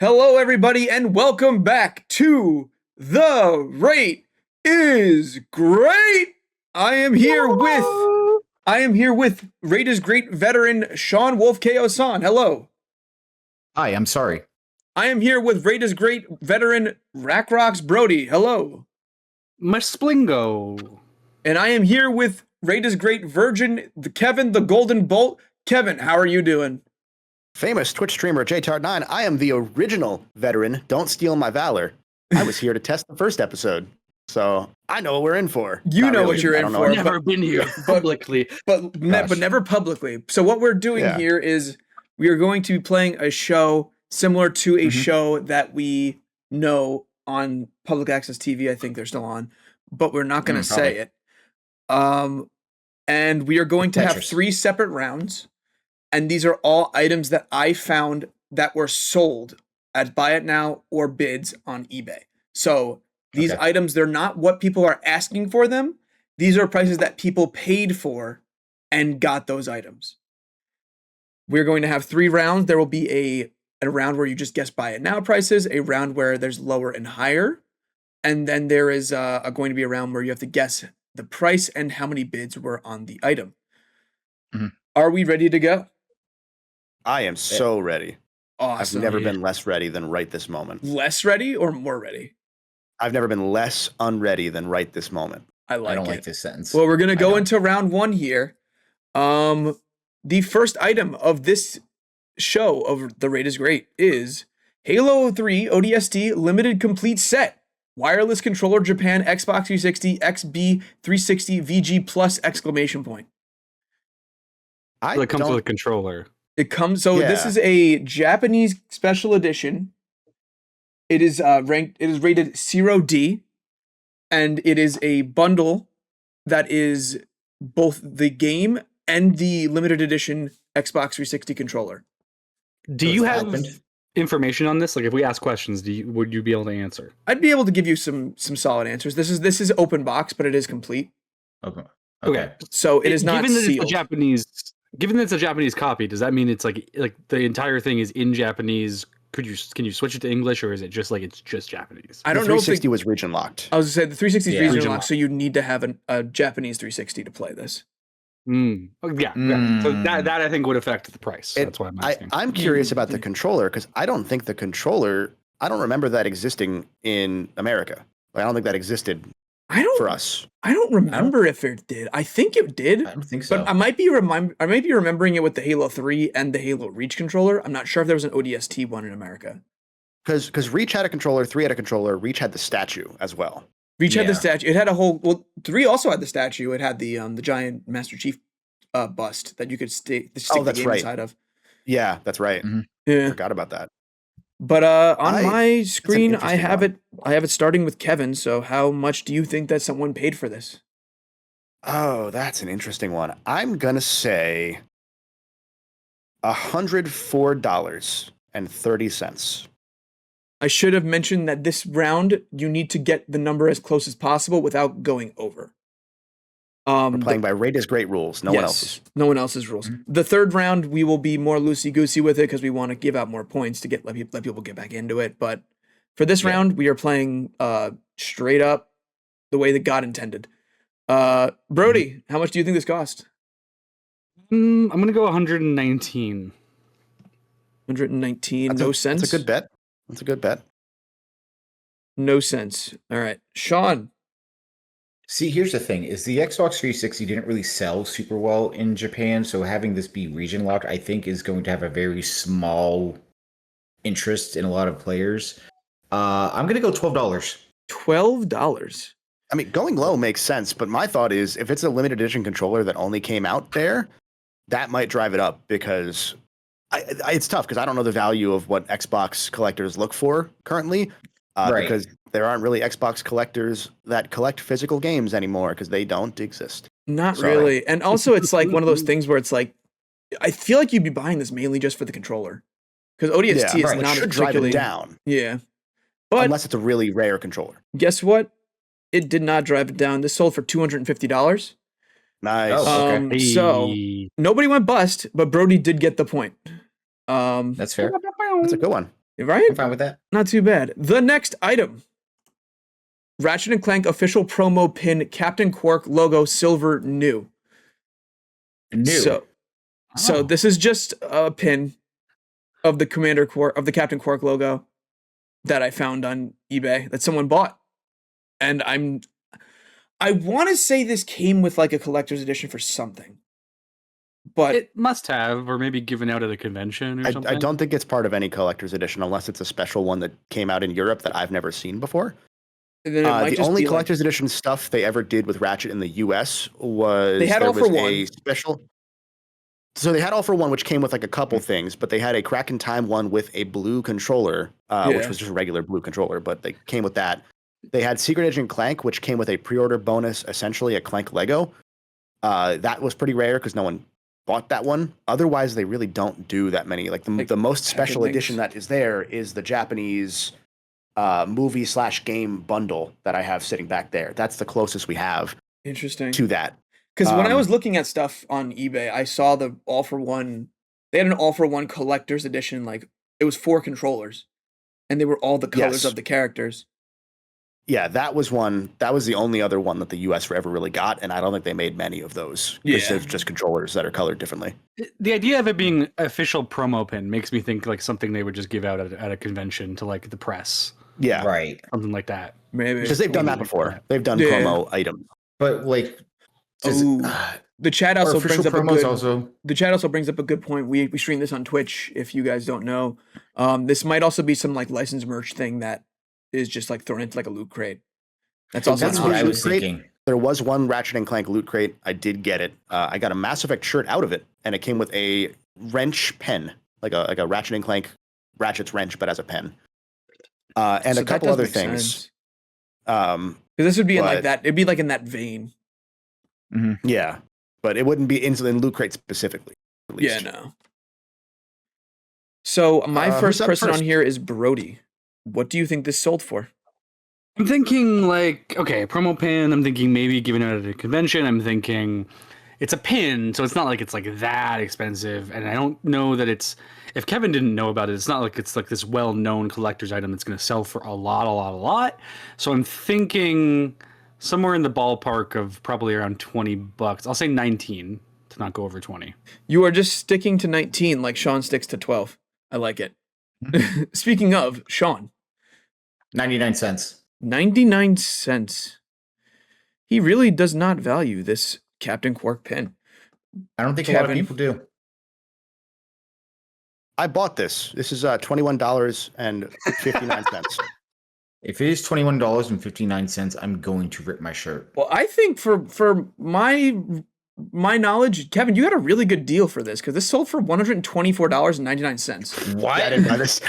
Hello, everybody, and welcome back to The Rate is Great. I am here with Rate is Great veteran Sean Wolf Ko-san. Hello. Hi, I'm sorry. I am here with Rate is Great veteran Rocks Brody. Hello. My Splingo. And I am here with Rate is Great virgin Kevin the Golden Bolt. Kevin, how are you doing? Famous Twitch streamer JTard9, I am the original veteran. Don't steal my valor. I was here to test the first episode, so I know what we're in for. You know what you're in for. I've never been here publicly, but never publicly. So what we're doing here is we are going to be playing a show similar to a show that we know on public access TV. I think they're still on, but we're not going to say it. And we are going to have 3 separate rounds. And these are all items that I found that were sold at Buy It Now or bids on eBay. So these items, they're not what people are asking for them. These are prices that people paid for and got those items. We're going to have 3 rounds. There will be a round where you just guess Buy It Now prices, a round where there's lower and higher, and then there is going to be a round where you have to guess the price and how many bids were on the item. Are we ready to go? I am so ready. Awesome. I've never been less ready than right this moment. Less ready or more ready? I've never been less unready than right this moment. I don't like this sentence. Well, we're going to go into round 1 here. The first item of this show of The Rate is Great is Halo 3 ODST Limited Complete Set. Wireless controller Japan Xbox 360 XB360 VG Plus exclamation point. It comes with a controller. It comes, this is a Japanese special edition. It is rated 0D, and it is a bundle that is both the game and the limited edition Xbox 360 controller. Do you have information on this? Like, if we ask questions, would you be able to answer? I'd be able to give you some solid answers. This is open box, but it is complete. Okay. So it is not given that sealed. Given that it's a Japanese copy, does that mean it's like the entire thing is in Japanese? Can you switch it to English, or is it just like it's just Japanese? I don't know. 360 was region locked. I was gonna say the 360 is region locked, so you need to have a Japanese 360 to play this. Yeah. So that I think would affect the price. That's why I'm asking. I'm curious about the controller because I don't think the controller. I don't remember that existing in America. I don't think that existed. For us. I don't remember if it did. I think it did. I don't think so. But I might be remembering it with the Halo 3 and the Halo Reach controller. I'm not sure if there was an ODST one in America. Because Reach had a controller, 3 had a controller, Reach had the statue as well. Reach had the statue. It had a whole 3 also had the statue. It had the giant Master Chief bust that you could stick the game inside of. Yeah, that's right. Yeah. I forgot about that. But on my screen, I have it starting with Kevin. So how much do you think that someone paid for this? Oh, that's an interesting one. I'm gonna say $104.30. I should have mentioned that this round you need to get the number as close as possible without going over. We're playing by Rate is Great rules. No one else's. No one else's rules. The third round, we will be more loosey-goosey with it because we want to give out more points to let people get back into it. But for this round, we are playing straight up the way that God intended. Brody, how much do you think this cost? I'm going to go 119. 119, no sense? That's a good bet. That's a good bet. No sense. All right. Sean. See, here's the thing, is the Xbox 360 didn't really sell super well in Japan, so having this be region locked, I think, is going to have a very small interest in a lot of players. I'm going to go $12. $12? I mean, going low makes sense, but my thought is if it's a limited edition controller that only came out there, that might drive it up because it's tough because I don't know the value of what Xbox collectors look for currently. Because there aren't really Xbox collectors that collect physical games anymore because they don't exist. Not really. And also it's like one of those things where it's like, I feel like you'd be buying this mainly just for the controller. Because ODST is not should particularly... drive it down. Yeah. But unless it's a really rare controller. Guess what? It did not drive it down. This sold for $250. Nice. So nobody went bust, but Brody did get the point. That's fair. That's a good one. Right? I'm fine with that. Not too bad. The next item. Ratchet & Clank official promo pin, Captain Quark logo, silver, new. New. So this is just a pin of the Captain Quark logo that I found on eBay that someone bought. And I want to say this came with like a collector's edition for something. But it must have, or maybe given out at a convention or something. I don't think it's part of any collector's edition unless it's a special one that came out in Europe that I've never seen before. The only collector's edition stuff they ever did with Ratchet in the US was they had there all was for one. A special. So they had all for one, which came with like a couple things, but they had a Crack in Time one with a blue controller, which was just a regular blue controller, but they came with that. They had Secret Agent Clank, which came with a pre-order bonus, essentially a Clank Lego. That was pretty rare because no one bought that one. Otherwise, they really don't do that many. Like the most special edition that is there is the Japanese movie/game bundle that I have sitting back there. That's the closest we have. Interesting. To that. Because when I was looking at stuff on eBay, I saw the all for one. They had an all for one collector's edition. Like it was 4 controllers, and they were all the colors of the characters. Yeah, that was one. That was the only other one that the US ever really got, and I don't think they made many of those. Because there's just controllers that are colored differently. The idea of it being official promo pin makes me think like something they would just give out at a convention to like the press. Yeah, right. Something like that. Maybe because they've done that before. They've done promo items, but like. The chat also brings up the chat also brings up a good point. We stream this on Twitch. If you guys don't know, this might also be some like licensed merch thing that is just like thrown into like a loot crate. That's also what I was thinking. There was one Ratchet and Clank loot crate. I did get it. I got a Mass Effect shirt out of it, and it came with a wrench pen, like a Ratchet and Clank Ratchet's wrench, but as a pen, and a couple other things. Because this would be in like that. It'd be like in that vein. Mm-hmm. Yeah, but it wouldn't be in loot crate specifically. At least. Yeah, no. So my first person on here is Brody. What do you think this sold for? I'm thinking like, okay, promo pin. I'm thinking maybe giving it at a convention. I'm thinking it's a pin, so it's not like it's like that expensive. And I don't know that it's, if Kevin didn't know about it, it's not like it's like this well-known collector's item that's going to sell for a lot. So I'm thinking somewhere in the ballpark of probably around $20. I'll say 19 to not go over 20. You are just sticking to 19 like Sean sticks to 12. I like it. Speaking of, Sean. 99 cents. 99 cents. He really does not value this Captain Quark pin. I don't think a lot of people do. I bought this. This is $21.59. If it is $21.59, I'm going to rip my shirt. Well, I think for my knowledge, Kevin, you got a really good deal for this because this sold for $124.99. What? I didn't know this.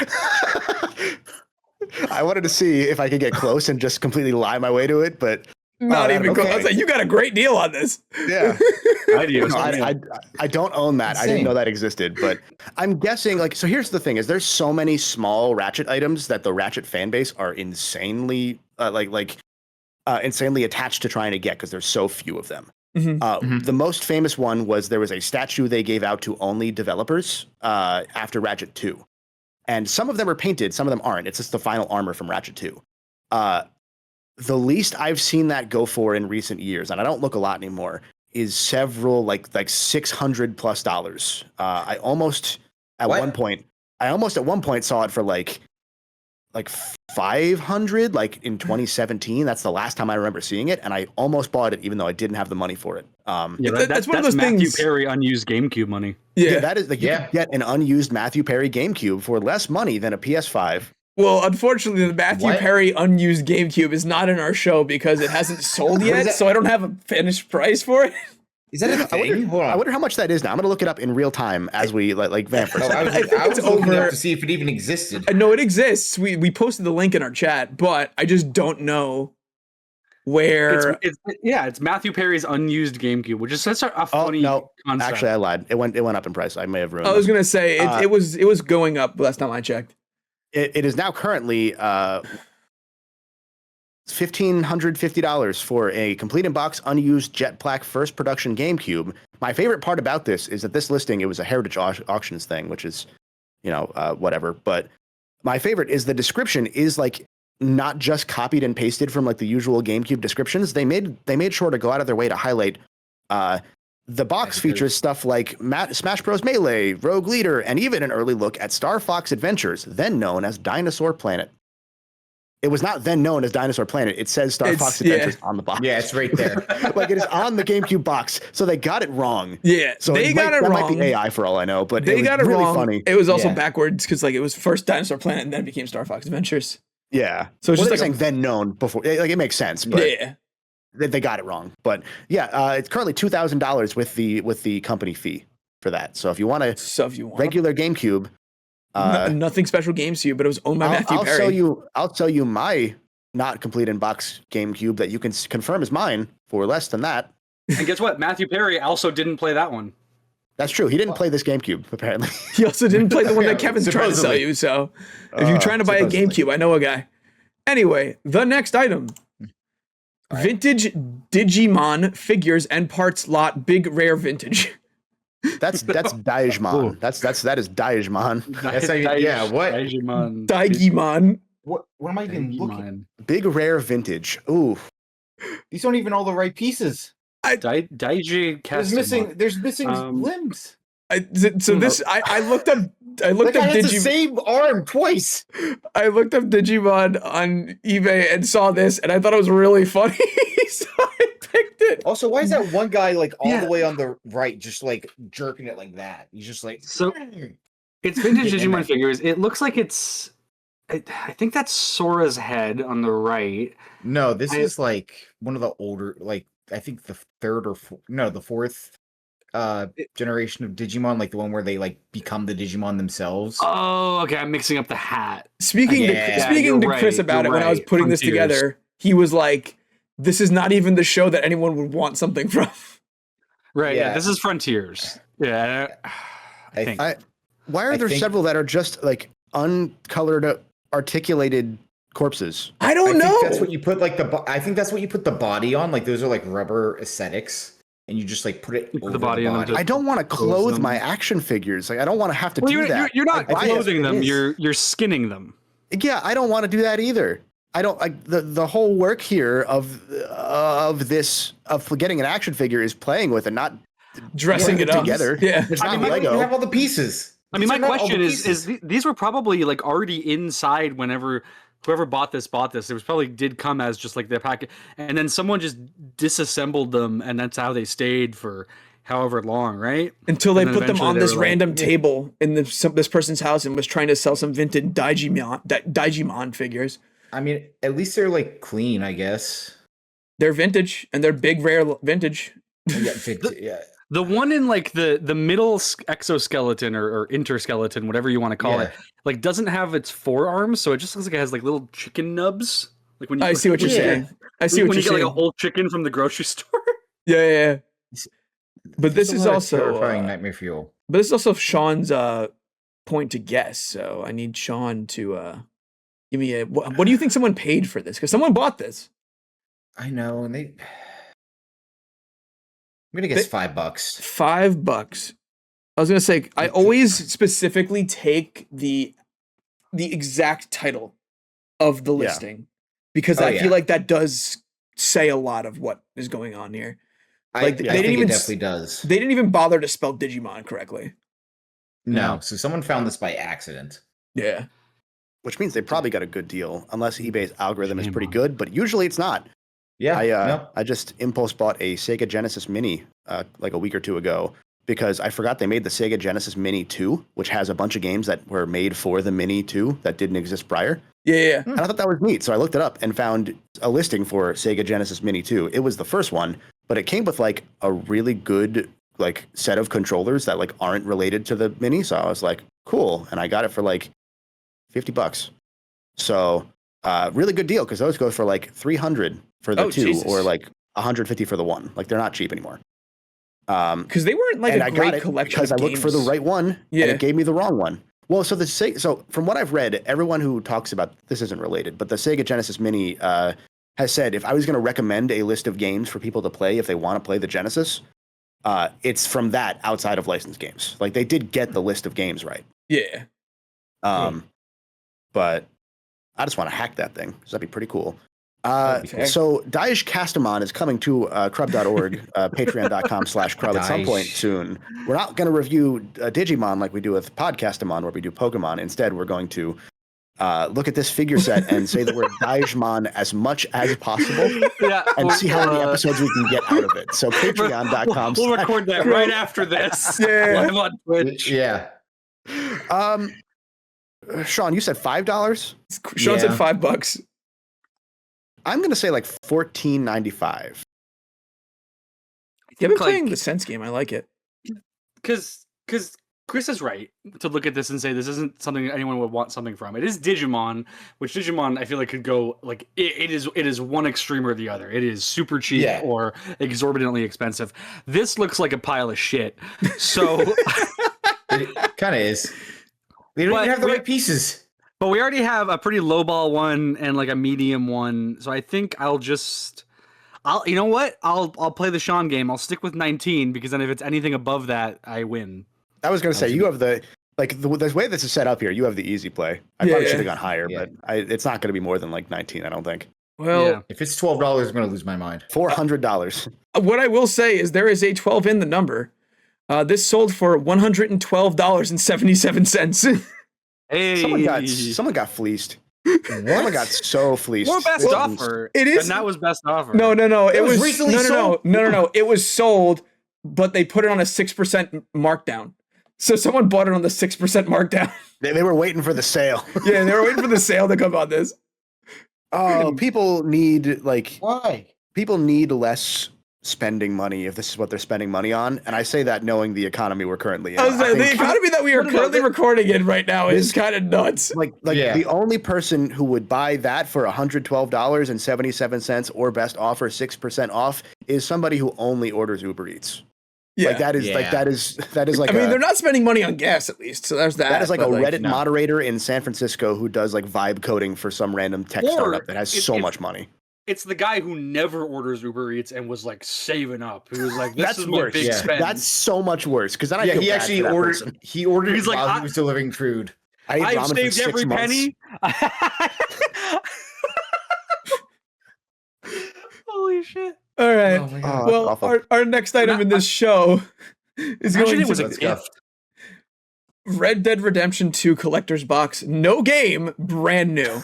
I wanted to see if I could get close and just completely lie my way to it, but not even close. I was like, you got a great deal on this. Yeah. I do. I don't own that. I didn't know that existed, but I'm guessing like, so here's the thing is there's so many small Ratchet items that the Ratchet fan base are insanely insanely attached to trying to get because there's so few of them. The most famous one was there was a statue they gave out to only developers after Ratchet 2. And some of them are painted, some of them aren't. It's just the final armor from Ratchet 2. The least I've seen that go for in recent years, and I don't look a lot anymore, is several like $600+. I almost at one point saw it for like 500 like in 2017. That's the last time I remember seeing it, and I almost bought it even though I didn't have the money for it. That's one of those Matthew things. Perry unused GameCube money. Yeah, that is like you can get an unused Matthew Perry GameCube for less money than a PS5. Well, unfortunately, the Matthew Perry unused GameCube is not in our show because it hasn't sold yet, so I don't have a finished price for it. Is that a thing? I wonder how much that is now. I'm going to look it up in real time as we like vamp for a second. I was looking up to see if it even existed. No, it exists. We posted the link in our chat, but I just don't know where. It's Matthew Perry's unused GameCube, which is such a funny concept. Actually, I lied. It went up in price. I may have ruined. I was going to say it was going up last time I checked. It is now currently $1,550 for a complete in box unused jet black first production GameCube. My favorite part about this is that this listing, it was a Heritage Auctions thing, which is, whatever. But my favorite is the description is like not just copied and pasted from like the usual GameCube descriptions. They made sure to go out of their way to highlight the box features stuff like Smash Bros. Melee, Rogue Leader, and even an early look at Star Fox Adventures, then known as Dinosaur Planet. It was not then known as Dinosaur Planet. It says Star Fox Adventures on the box. Yeah, it's right there. Like it is on the GameCube box. So they got it wrong. Yeah, so they got it wrong. That might be AI for all I know, but they got it really wrong. Funny. It was also backwards because like it was first Dinosaur Planet and then it became Star Fox Adventures. Yeah. So it's just like saying then known before. Like it makes sense, but they got it wrong. But yeah, it's currently $2,000 with the company fee for that. So if you want regular GameCube, nothing special games to you, but it was owned by Matthew Perry. I'll sell you my not complete in box GameCube that you can confirm is mine for less than that. And guess what? Matthew Perry also didn't play that one. That's true. He didn't play this GameCube, apparently. He also didn't play the one that Kevin's trying to sell you. So if you're trying to buy a GameCube, I know a guy. Anyway, the next item. Vintage Digimon figures and parts lot, big rare vintage. That's Digemon. That is Digemon. That's how you, what? Digimon. What am I even looking? Big rare vintage. Ooh. These aren't even all the right pieces. There's missing limbs. I looked up has the same arm twice. I looked up Digimon on eBay and saw this, and I thought it was really funny, so I picked it. Also, why is that one guy like all the way on the right, just like jerking it like that? He's just like It's vintage Digimon figures. It looks like I think that's Sora's head on the right. No, this is like one of the older, like I think the fourth generation of Digimon, like the one where they like become the Digimon themselves. Oh, okay. I'm mixing up the hat. Speaking to Chris about it when I was putting this together, he was like, "This is not even the show that anyone would want something from." Right. Yeah. This is Frontiers. Yeah. I think. Why are there several that are just like uncolored, articulated corpses? I don't know. That's what you put I think that's what you put the body on. Like those are like rubber aesthetics. And you just like put it over the body. I don't want to clothe my action figures. Like I don't want to have to do that. You're not clothing them. You're skinning them. Yeah, I don't want to do that either. I don't like the whole work here of getting an action figure is playing with and not dressing it up together. Yeah, it's not Lego. You have all the pieces. I mean, my question is these were probably like already inside whenever whoever bought this. It was probably did come as just like their packet, and then someone just disassembled them, and that's how they stayed for however long, right? Until they put them on this random table in this person's house and was trying to sell some vintage Digimon figures. I mean, at least they're like clean, I guess. They're vintage and they're big rare vintage. Yeah. The one in like the middle exoskeleton or interskeleton, whatever you want to call it, like doesn't have its forearms, so it just looks like it has like little chicken nubs. Like when you I see what you're saying. I see what you're saying. When you get like a whole chicken from the grocery store. Yeah. But this is also terrifying nightmare fuel. But this is also Sean's point to guess. So I need Sean to give me what do you think someone paid for this? Because someone bought this. I know, and I'm gonna guess $5. $5. I was gonna say I always specifically take the exact title of the listing because I feel like that does say a lot of what is going on here. Like I think it definitely does. They didn't even bother to spell Digimon correctly. No, so someone found this by accident. Yeah. Which means they probably got a good deal, unless eBay's algorithm is pretty good, but usually it's not. Yeah. I just impulse bought a Sega Genesis Mini like a week or two ago because I forgot they made the Sega Genesis Mini 2, which has a bunch of games that were made for the Mini 2 that didn't exist prior. Yeah. And I thought that was neat. So I looked it up and found a listing for Sega Genesis Mini 2. It was the first one, but it came with like a really good like set of controllers that like aren't related to the Mini. So I was like, cool. And I got it for like $50. So really good deal because those go for like $300 for the two or like $150 for the one. Like they're not cheap anymore. Because they weren't like a great collection because I looked for the right one and it gave me the wrong one. Well, so from what I've read, everyone who talks about this isn't related, but the Sega Genesis Mini has said if I was going to recommend a list of games for people to play if they want to play the Genesis, it's from that outside of licensed games. Like they did get the list of games right. Yeah. but I just want to hack that thing. So that'd be pretty cool. Okay. So Daesh Castamon is coming to crub.org, patreon.com/crub at some point soon. We're not going to review Digimon like we do with Podcastamon, where we do Pokemon. Instead, we're going to look at this figure set and say the word Digemon as much as possible, and see how many episodes we can get out of it. So patreon.com. We'll record that right after this. Yeah. Live on Twitch. Yeah. Sean, you said $5? Sean said Yeah. $5. I'm going to say like $14.95. You've been like- playing the Sense game. I like it. Because Chris is right to look at this and say this isn't something anyone would want something from. It is Digimon, which Digimon I feel like could go like it is one extreme or the other. It is super cheap Yeah. or exorbitantly expensive. This looks like a pile of shit. So It kind of is. They don't But even have the we- right pieces. but we already have a pretty lowball one and like a medium one. So I think I'll you know what? I'll play the Sean game. I'll stick with 19 because then if it's anything above that, I win. I was going to say, you have the way this is set up here, you have the easy play. I probably Yeah. should have gone higher, Yeah. but it's not going to be more than like 19, I don't think. Well, Yeah. If it's $12, I'm going to lose my mind. $400. what I will say is there is a 12 in the number. This sold for $112.77. Hey, Someone got fleeced. Someone got so fleeced. or best Well, offer. it is- and that was best offer. No. It was was recently no. sold? No. It was sold, but they put it on a 6% markdown. So someone bought it on the 6% markdown. They were waiting for the sale. Yeah, they were waiting for the sale to come on this. Oh, people need Why? less spending money if this is what they're spending money on. And I say that knowing the economy we're currently in. I was I saying, the think, economy that we are What about currently the- recording in right now is kind of nuts. like Yeah. the only person who would buy that for $112.77 or best offer 6% off is somebody who only orders Uber Eats. Yeah. Like that is Yeah. like I mean, they're not spending money on gas at least, so there's that. that is like a but, Reddit no. moderator in San Francisco who does like vibe coding for some random tech Or startup that has so it's- much money. It's the guy who never orders Uber Eats and was like saving up. He was like, "This That's is my worse. big Yeah. spend." That's so much worse because then I Yeah, feel he bad actually for that ordered. person. He ordered He's it like, while I- he was delivering food. I ate I've ramen for saved 6 every months. penny. Holy shit! all right. Oh my Oh, God. Well, awful. our next item in this show is Imagine going it was to a Let's be go. Red Dead Redemption 2 Collector's Box. No game, brand new.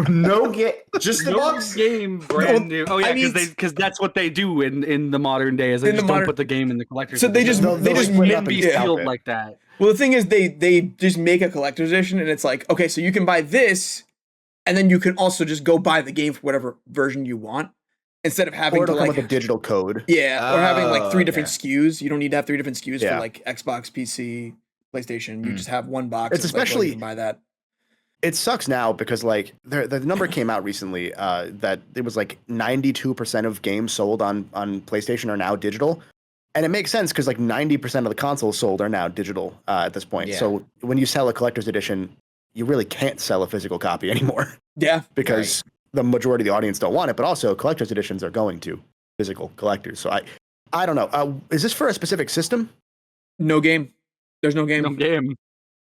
No get just the No box. game, brand new. Oh yeah, I mean, because that's what they do in the modern day. Is they In the just don't modern- put the game in the collector's. So they edition. just- they just It make- can be yeah. sealed like that. Well, the thing is, they just make a collector's edition, and it's like, okay, so you can buy this, and then you can also just go buy the game for whatever version you want, instead of having Or to it'll come like with a digital code. yeah, or having like 3 Oh, different okay. SKUs. You don't need to have 3 different SKUs Yeah. for like Xbox, PC, PlayStation. You Mm. just have one box. It's like, well, especially- you can buy that. It sucks now because like the number came out recently that it was like 92% of games sold on PlayStation are now digital. And it makes sense because like 90% of the consoles sold are now digital at this point. Yeah. So when you sell a collector's edition, you really can't sell a physical copy anymore Yeah, because the majority of the audience don't want it. But also collector's editions are going to physical collectors. So I don't know. Is this for a specific system? no game. There's no game. No game.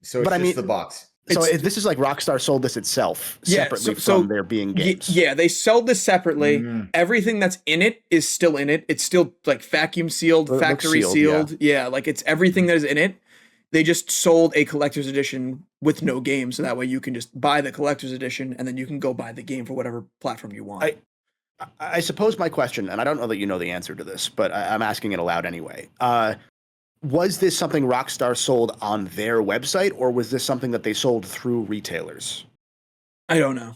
So it's But I just mean- the box. So It's- this is like Rockstar sold this itself Yeah, separately so from there being games. Yeah, they sold this separately. Mm. Everything that's in it is still in it. It's still like vacuum sealed, It looks factory sealed, sealed. Yeah, like it's everything that is in it. They just sold a collector's edition with no game, so that way you can just buy the collector's edition and then you can go buy the game for whatever platform you want. I suppose my question, and I don't know that you know the answer to this, but I'm asking it aloud anyway. Was this something Rockstar sold on their website, or was this something that they sold through retailers? I don't know.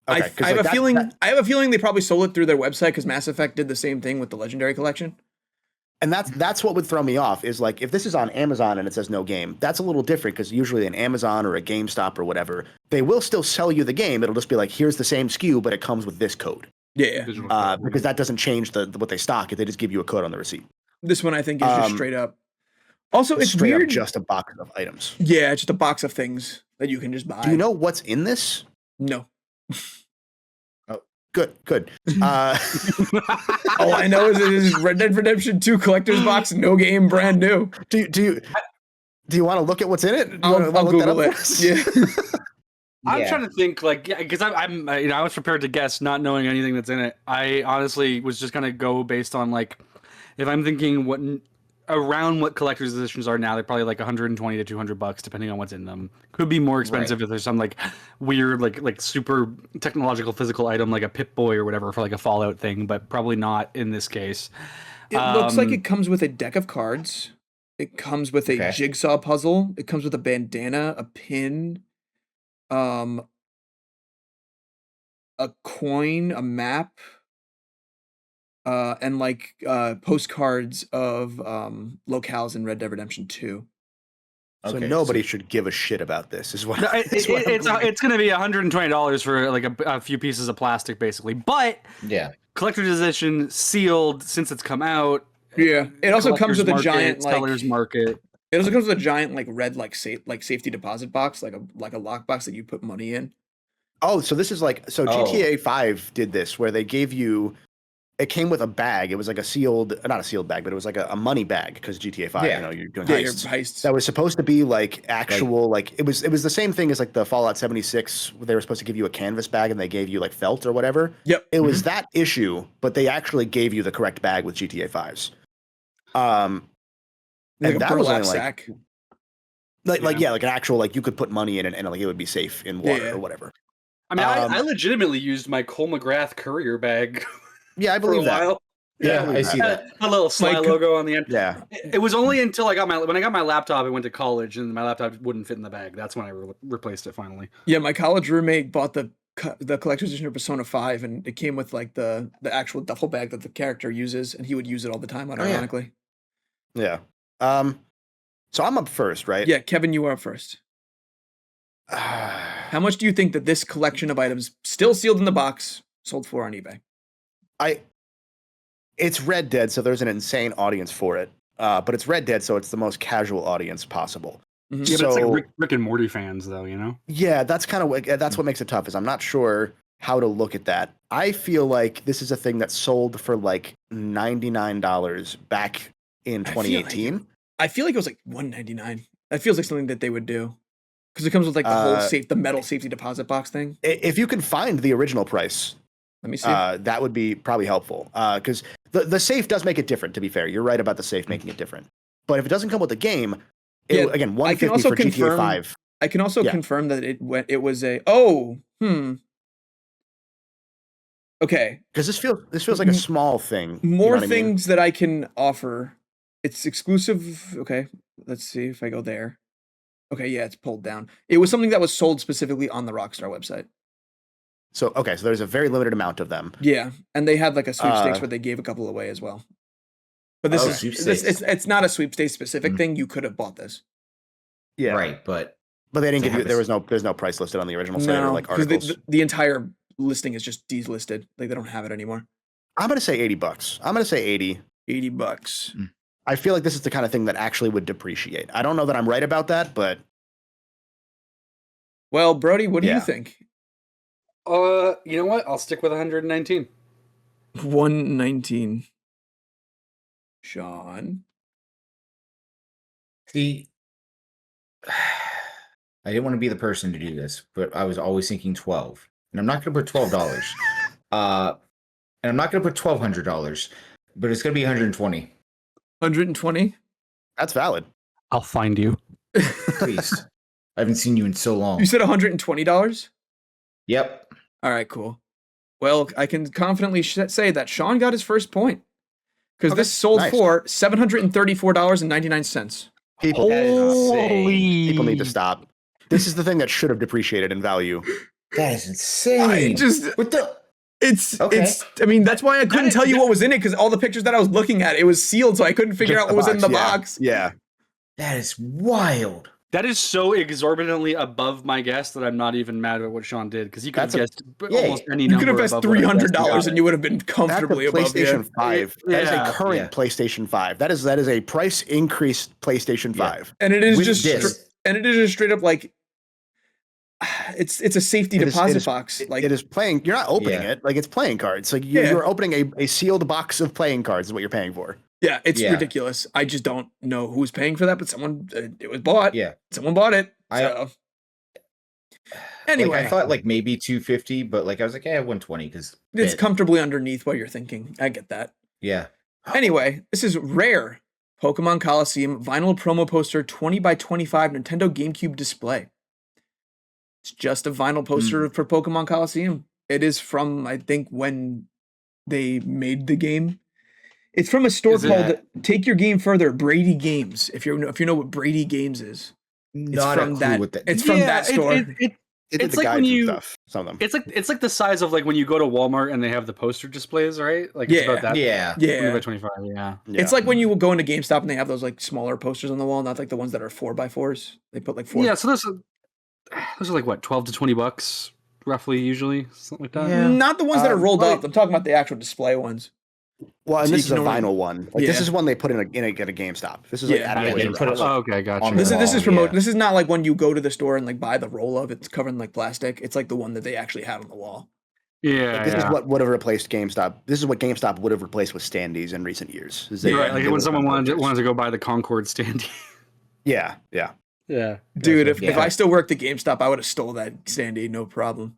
Okay, I 'cause, have like, a feeling. that- I have a feeling they probably sold it through their website because Mass Effect did the same thing with the Legendary Collection. and that's what would throw me off. Is like if this is on Amazon and it says no game, that's a little different because usually an Amazon or a GameStop or whatever, they will still sell you the game. It'll just be like, here's the same SKU, but it comes with this code. Yeah, Digital Because that doesn't change what they stock. They just give you a code on the receipt. this one I think is just Um, straight up. Also, it's Straight weird. up just a box of items. Yeah, it's just a box of things that you can just buy. Do you know what's in this? No. Good. Uh, All I know is it is Red Dead Redemption 2 Collector's Box, no game, brand new. do you want to look at what's in it? Do you I'll wanna look that Google up it. for us? Yeah. I'm trying to think, like, because I'm I was prepared to guess, not knowing anything that's in it. I honestly was just gonna go based on like, if I'm thinking around what collector's editions are now, they're probably like 120 to $200, depending on what's in them. Could be more expensive if there's some like weird, like super technological physical item, like a Pip-Boy or whatever for like a Fallout thing, but probably not in this case. It looks like it comes with a deck of cards. It comes with a jigsaw puzzle. It comes with a bandana, a pin, a coin, a map, and like postcards of locales in Red Dead Redemption 2. So nobody should give a shit about this. Is what it's going to be $120 for like a few pieces of plastic, basically. But collector's edition, sealed since it's come out. Yeah, it also comes with a giant seller's market. It also comes with a giant like red safety deposit box, like a lockbox that you put money in. Oh, so this is like GTA 5 did this where they gave you. It came with a bag. It was like not a sealed bag, but it was like a money bag because GTA 5, you're doing heists. That was supposed to be like actual, like it was the same thing as like the Fallout 76 where they were supposed to give you a canvas bag and they gave you like felt or whatever. Yep. It was that issue, but they actually gave you the correct bag with GTA 5's. And that was only sack. like an actual, like you could put money in and like it would be safe in water or whatever. I mean, I legitimately used my Cole McGrath courier bag. Yeah, I believe that. Yeah, I see that. A little Sly logo on the end. Yeah. It was only until when I got my laptop, I went to college, and my laptop wouldn't fit in the bag. That's when I replaced it finally. Yeah, my college roommate bought the collector's edition of Persona 5, and it came with like the actual duffel bag that the character uses, and he would use it all the time, unironically. Yeah. So I'm up first, right? Yeah, Kevin, you are up first. How much do you think that this collection of items, still sealed in the box, sold for on eBay? It's Red Dead, so there's an insane audience for it. But it's Red Dead, so it's the most casual audience possible. Mm-hmm. Yeah, but it's like Rick and Morty fans, though, you know? Yeah, that's kind of what makes it tough. Is I'm not sure how to look at that. I feel like this is a thing that sold for like $99 back in 2018. I feel like it was like $199. That feels like something that they would do because it comes with like the metal safety deposit box thing. If you can find the original price. Let me see. That would be probably helpful because the safe does make it different. To be fair, you're right about the safe making it different. But if it doesn't come with the game, again, $150 for GTA 5. I can also confirm that it was a okay. Because this feels like a small thing. More things that I can offer. It's exclusive. Okay, let's see if I go there. Okay, yeah, it's pulled down. It was something that was sold specifically on the Rockstar website. So there's a very limited amount of them. Yeah, and they had like a sweepstakes where they gave a couple away as well. But it's not a sweepstakes specific thing. You could have bought this. Yeah, right. But they didn't give you. There's no price listed on the original site or like articles. The entire listing is just delisted. Like they don't have it anymore. I'm gonna say $80. I'm gonna say $80. $80. I feel like this is the kind of thing that actually would depreciate. I don't know that I'm right about that, but well, Brody, what do you think? You know what? I'll stick with 119. 119. Sean. See, I didn't want to be the person to do this, but I was always thinking 12. And I'm not going to put $12. And I'm not going to put $1,200, but it's going to be 120. 120? That's valid. I'll find you. Please. I haven't seen you in so long. You said $120? Yep. All right, cool. Well, I can confidently say that Sean got his first point because this sold for $734.99. People need to stop. This is the thing that should have depreciated in value. That is insane. I mean, that's why I couldn't tell you what was in it because all the pictures that I was looking at, it was sealed, so I couldn't figure out what was in the box. Yeah. That is wild. That is so exorbitantly above my guess that I'm not even mad at what Sean did because you could have guessed almost any number. You could have guessed $300 and you would have been comfortably above PlayStation 5. That is a current PlayStation 5. That is a price increased PlayStation 5. And it is just straight up like it's a safety deposit box. Like it is playing. You're not opening it. Like it's playing cards. Like you're opening a sealed box of playing cards is what you're paying for. Yeah, it's ridiculous. I just don't know who's paying for that, but someone it was bought. Yeah, someone bought it. Anyway, I thought like maybe 250, but like I was like, yeah, 120 because it's comfortably underneath what you're thinking. I get that. Yeah. Anyway, this is rare. Pokemon Coliseum vinyl promo poster 20 by 25 Nintendo GameCube display. It's just a vinyl poster for Pokemon Coliseum. It is from, I think, when they made the game. It's from a store called Take Your Game Further, Brady Games. If you know what Brady Games is. Not a clue what that. It's from that store. It's like when you some of them. It's like the size of like when you go to Walmart and they have the poster displays, right? Like it's about that. Yeah. 20 by 25. Yeah. It's like when you go into GameStop and they have those like smaller posters on the wall, not like the ones that are 4x4s. They put like 4. Yeah, so those are like what, $12 to $20 roughly usually, something like that. Yeah. Not the ones that are rolled up. I'm talking about the actual display ones. Well, and this is a vinyl one. Like this is one they put in a GameStop. This is like okay, gotcha. This is promote. This is not like when you go to the store and like buy the roll of it's covered in like plastic. It's like the one that they actually had on the wall. Yeah, like, this is what would have replaced GameStop. This is what GameStop would have replaced with standees in recent years. Right, like when someone wanted to go buy the Concord standee. Yeah. Dude, if I still worked at GameStop, I would have stole that standee, no problem.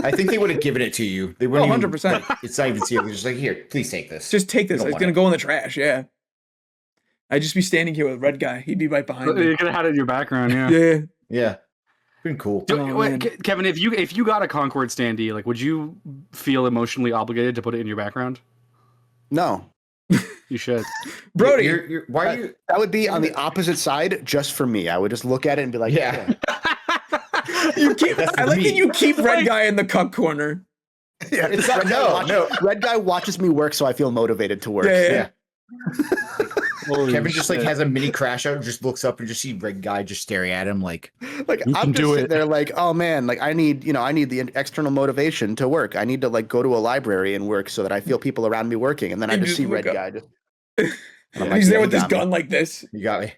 I think they would have given it to you. They wouldn't 100%. It's not even sealed. They're just like, here, please take this. Just take this. It's going to go in the trash, yeah. I'd just be standing here with a red guy. He'd be right behind me. You could have had it in your background, yeah. Yeah. Been cool. Kevin, if you got a Concord standee, like, would you feel emotionally obligated to put it in your background? No. You should. Brody, why are you? That would be on the opposite side just for me. I would just look at it and be like, yeah. I like that you keep red guy in the cup corner. Yeah, it's not, no. Red guy watches me work, so I feel motivated to work. Yeah. Kevin just like has a mini crash out, just looks up and just see red guy just staring at him like I'm just sitting there like, oh man, like I need the external motivation to work. I need to like go to a library and work so that I feel people around me working, and then I just see red guy just. He's there with his gun like this. You got me.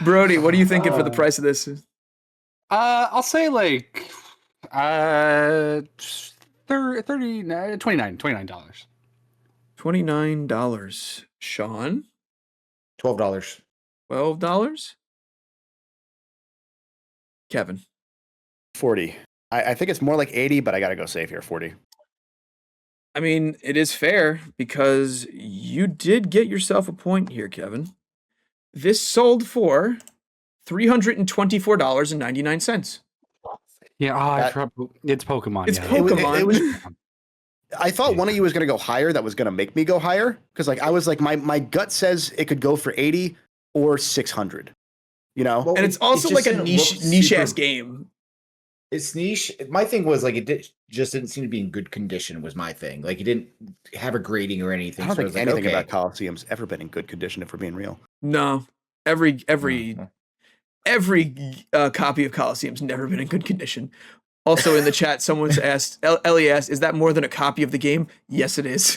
Brody, what are you thinking for the price of this? I'll say like $29. $29. Sean? $12. $12? Kevin? 40. I think it's more like 80, but I gotta go safe here. 40. I mean, it is fair because you did get yourself a point here, Kevin. This sold for $324.99. Yeah, it's Pokemon. It's Pokemon. I thought one of you was going to go higher. That was going to make me go higher. Because like I was like, my gut says it could go for 80 or 600. You know? Well, and it's also like a niche ass game. It's niche. My thing was like just didn't seem to be in good condition was my thing. Like it didn't have a grading or anything. I don't think anything about Coliseum's ever been in good condition if we're being real. No. Every copy of Coliseum's never been in good condition. Also in the chat, someone's asked, Ellie asked, is that more than a copy of the game? Yes, it is.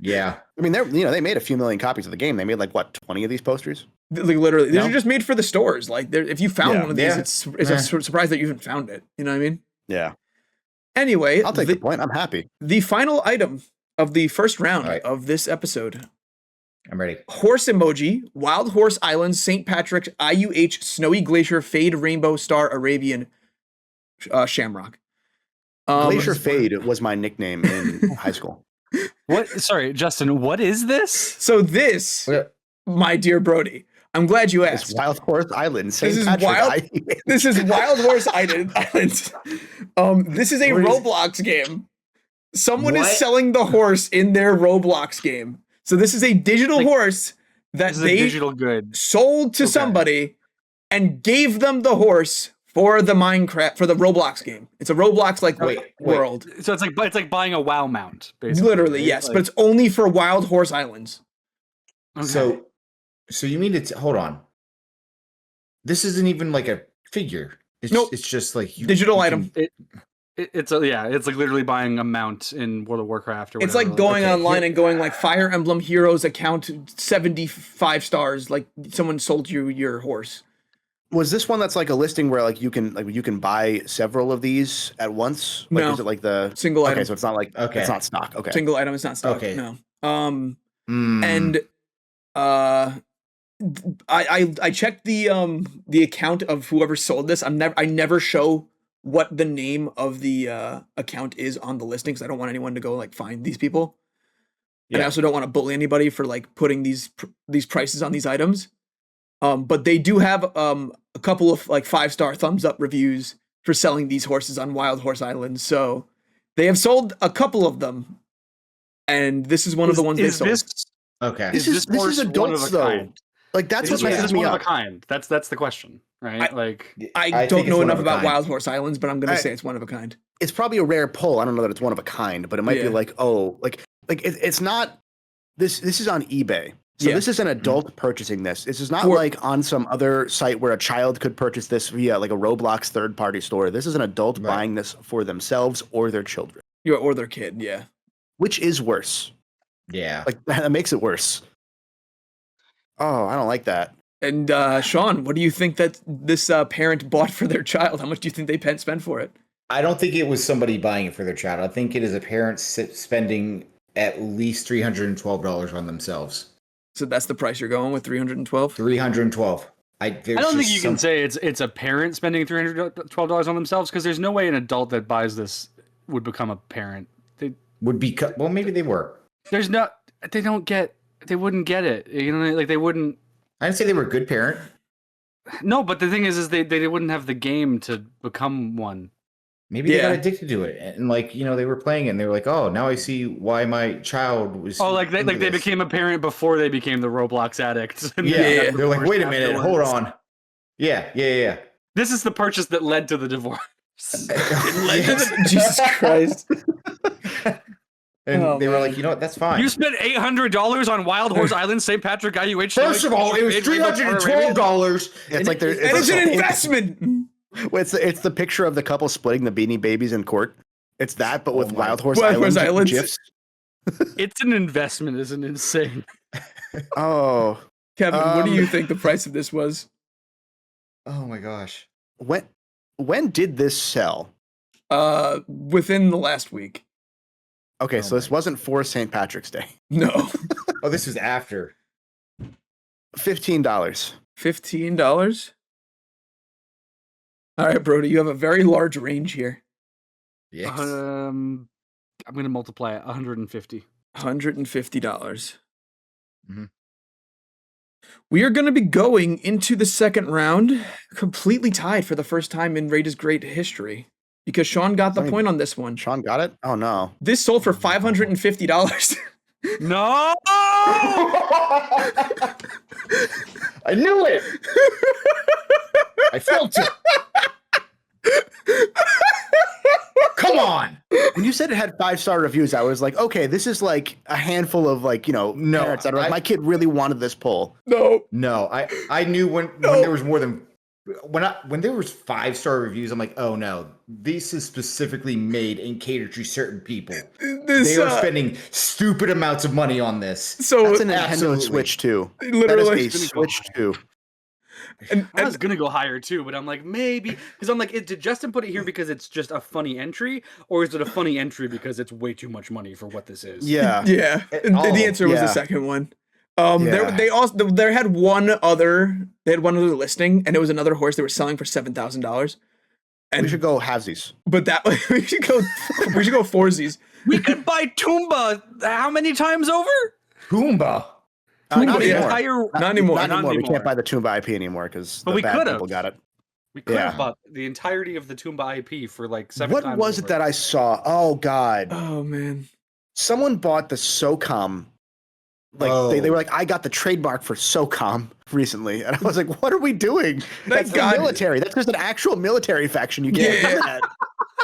Yeah. I mean, they made a few million copies of the game. They made like what, 20 of these posters? Like literally, these are just made for the stores. Like, if you found one of these, it's a surprise that you even found it. You know what I mean? Yeah. Anyway, I'll take the point. I'm happy. The final item of the first round of this episode. I'm ready. Horse emoji, Wild Horse Islands, St. Patrick's, IUH, Snowy Glacier, Fade, Rainbow, Star, Arabian, Shamrock. Glacier Fade was my nickname in high school. What? Sorry, Justin, what is this? So this, my dear Brody, I'm glad you asked. It's Wild Horse Island, St. This is Wild Horse Island. This is a Roblox game. Someone is selling the horse in their Roblox game. So this is a digital horse that they sold to somebody and gave them the horse for the Roblox game. It's a Roblox world. So it's like buying a WoW mount, basically. Literally, yes, but it's only for Wild Horse Islands. Okay. So you mean hold on. This isn't even like a figure. It's just like digital item. It's like literally buying a mount in World of Warcraft or whatever. It's like going online and going like Fire Emblem Heroes account 75 stars, like someone sold you your horse. Was this one that's like a listing where like you can buy several of these at once? Like, no. Is it like the single item? Okay, so it's not like it's not stock. Okay. Single item is not stock. Okay. No. And I checked the account of whoever sold this. I never show what the name of the account is on the listing because I don't want anyone to go like find these people. And I also don't want to bully anybody for like putting these prices on these items. But they do have a couple of like 5-star thumbs up reviews for selling these horses on Wild Horse Island. So they have sold a couple of them, and this is one of the ones they sold. Okay. This is adults though. Like that's what messes me one up. of a kind. That's the question, right? I don't know enough about Wild Horse Islands, but I'm gonna say it's one of a kind. It's probably a rare pull. I don't know that it's one of a kind, but it might be like, it's not. This is on eBay. So this is an adult purchasing this. This is not like on some other site where a child could purchase this via like a Roblox third-party store. This is an adult buying this for themselves or their children. Yeah, or their kid, yeah. Which is worse. Yeah. Like that makes it worse. Oh, I don't like that. And Sean, what do you think that this parent bought for their child? How much do you think they spent for it? I don't think it was somebody buying it for their child. I think it is a parent spending at least $312 on themselves. So that's the price you're going with, $312? $312. I don't think you can say it's a parent spending $312 on themselves because there's no way an adult that buys this would become a parent. They would be well, maybe they were. They wouldn't get it. You know, like they wouldn't. I didn't say they were a good parent. No, but the thing is they wouldn't have the game to become one. Maybe they got addicted to it, and like they were playing it, and they were like, "Oh, now I see why my child was." Oh, like they became a parent before they became the Roblox addicts. Yeah, they're like, "Wait a minute, hold on." Yeah. This is the purchase that led to the divorce. Jesus Christ. And they were like, you know what, that's fine. You spent $800 on Wild Horse Island, St. Patrick IUH. First of all, it was $312. It's like it's an investment. It's the picture of the couple splitting the Beanie Babies in court. It's that, but with Wild Horse Island GIFs. It's an investment, isn't it? Insane. Oh, Kevin, what do you think the price of this was? Oh my gosh. When did this sell? Within the last week. Okay, so this wasn't for St. Patrick's Day. No. Oh, this was after. $15. $15? All right, Brody, you have a very large range here. Yes. I'm going to multiply it. $150. $150. Mm-hmm. We are going to be going into the second round completely tied for the first time in Raid is Great history because Sean got the point on this one. Sean got it? Oh, no. This sold for $550. No! I knew it! I felt it! Come on! When you said it had 5-star reviews, I was like, okay, this is like a handful of parents that are like, my kid really wanted this pull. No, I knew when there was more than when there was 5-star reviews, I'm like, oh no, this is specifically made and catered to certain people. They are spending stupid amounts of money on this. So that's a Nintendo Switch 2. Literally, that is a Switch 2. And I was gonna go higher too, but I'm like maybe because I'm like, did Justin put it here because it's just a funny entry, or is it a funny entry because it's way too much money for what this is? Yeah. The answer was the second one. They had one other listing, and it was another horse they were selling for $7,000. And we should go halvesies. But we should go foursies. We could buy Toomba how many times over? Toomba. Not anymore. We can't buy the Toomba IP anymore because the bad people got it. We could have bought the entirety of the Toomba IP for like 7 times. What was it that I saw? Oh God. Oh man. Someone bought the SOCOM. They were like, I got the trademark for SOCOM recently, and I was like, what are we doing? That's the military. That's just an actual military faction. You can't do that.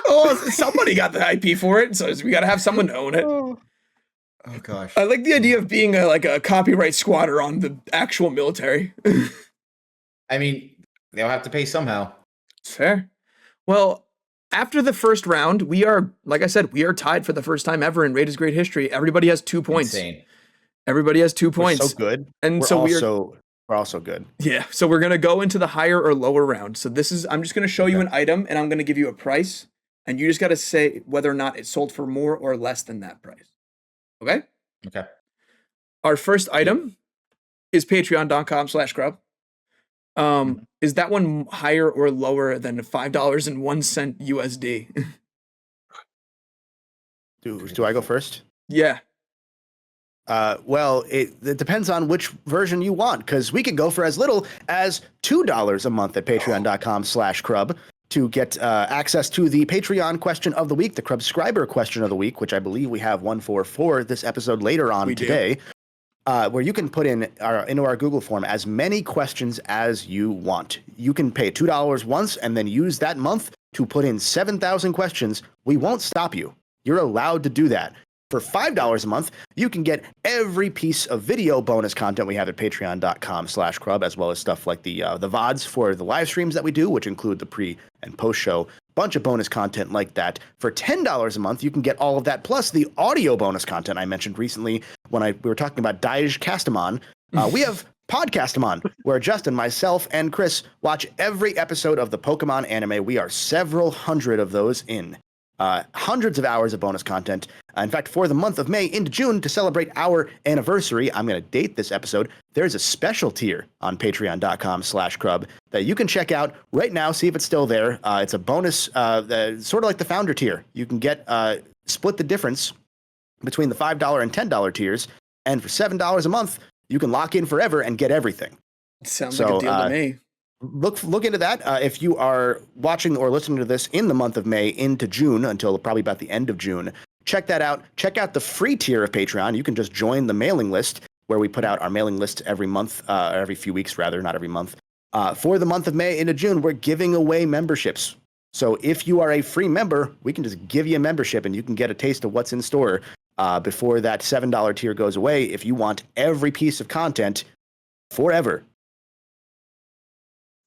Oh, somebody got the IP for it, so we got to have someone own it. Oh gosh. I like the idea of being a copyright squatter on the actual military. I mean, they'll have to pay somehow. Fair. Well, after the first round, we are tied for the first time ever in Raid is Great history. Everybody has 2 points. Insane. Everybody has 2 points. We're so good. And we're also good. Yeah. So we're going to go into the higher or lower round. So I'm just going to show you an item and I'm going to give you a price. And you just got to say whether or not it sold for more or less than that price. Okay? Okay. Our first item is patreon.com/Crub. Is that one higher or lower than $5.01 USD? Do I go first? Yeah. Well, it depends on which version you want, because we can go for as little as $2 a month at patreon.com/Crub to get access to the Patreon question of the week, the Crubscriber question of the week, which I believe we have one for this episode later on today, where you can put in into our Google form as many questions as you want. You can pay $2 once and then use that month to put in 7,000 questions. We won't stop you. You're allowed to do that. For $5 a month, you can get every piece of video bonus content we have at patreon.com/Crub, as well as stuff like the VODs for the live streams that we do, which include the pre and post show. Bunch of bonus content like that. For $10 a month, you can get all of that, plus the audio bonus content I mentioned recently when we were talking about Digemon. We have Podcastamon, where Justin, myself, and Chris watch every episode of the Pokemon anime. We are several hundred of those in. Hundreds of hours of bonus content. In fact, for the month of May into June, to celebrate our anniversary, I'm going to date this episode. There's a special tier on patreon.com/Crub that you can check out right now, see if it's still there. It's a bonus, sort of like the founder tier. You can get split the difference between the $5 and $10 tiers. And for $7 a month, you can lock in forever and get everything. Sounds like a deal to me. Look into that. If you are watching or listening to this in the month of May into June, until probably about the end of June, check that out. Check out the free tier of Patreon. You can just join the mailing list, where we put out our mailing list every month, or every few weeks rather, not every month. For the month of May into June, we're giving away memberships. So if you are a free member, we can just give you a membership and you can get a taste of what's in store before that $7 tier goes away if you want every piece of content forever.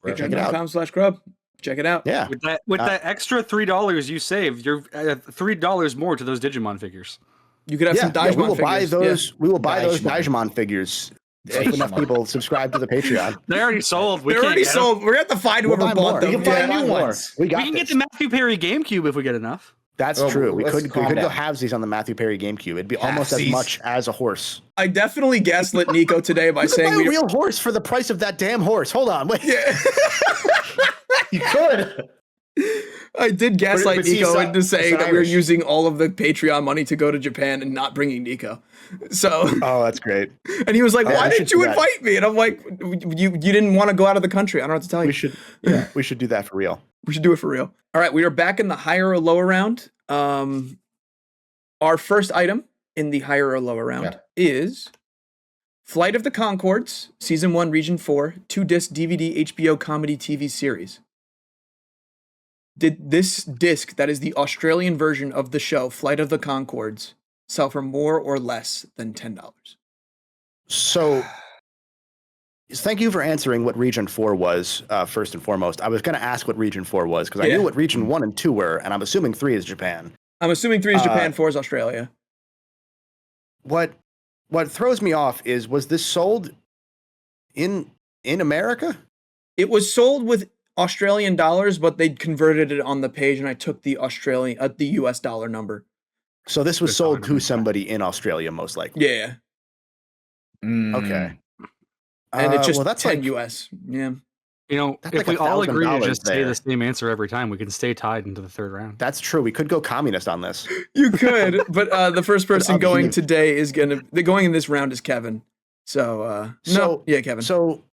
Patreon.com/Crub. Check it out. Yeah. With that extra $3 you save, you're $3 more to those Digimon figures. You could have some Digemon we will figures. buy those. We will buy those Digemon. Digemon figures if enough people subscribe to the Patreon. They're already sold. They're already sold. We're going to have to find We'll whoever buy bought more. them. We can buy Yeah. new ones. We We can get the Matthew Perry GameCube if we get enough. That's Oh, true. We let's could calm go down. halvesies on the Matthew Perry GameCube. It'd be almost as Halvesies. much as a horse. I definitely gaslit Nico today by You could saying buy a real horse for the price of that damn horse. Hold on, wait. Yeah. You could. I did gaslight But see, Nico so- into saying it's that we were Irish. using all of the Patreon money to go to Japan and not bringing Nico. So, Oh, that's great. and he was like, I "Why should didn't do you that. invite me?" And I'm like, "You didn't want to go out of the country. I don't know what to tell you. We should do that for real. We should do it for real." All right, we are back in the higher or lower round. Our first item in the higher or lower round is Flight of the Conchords, Season 1, Region 4, 2-disc DVD HBO comedy TV series. Did this disc, that is the Australian version of the show, Flight of the Conchords, sell for more or less than $10? So, thank you for answering what Region 4 was, first and foremost. I was going to ask what Region 4 was, because I knew what Region 1 and 2 were, and I'm assuming 3 is Japan. I'm assuming 3 is Japan, 4 is Australia. What throws me off is, was this sold in America? It was sold with Australian dollars, but they converted it on the page, and I took the the US dollar number. So this was sold to somebody in Australia, most likely. Yeah. Okay. And it's just well, that's 10 like, US. Yeah. You know, That's if like we all agree to $1,000 just say there. the same answer every time, we can stay tied into the third round. That's true. We could go communist on this. You could, but the first person going obviously- today is going in this round is Kevin. So, Kevin. So,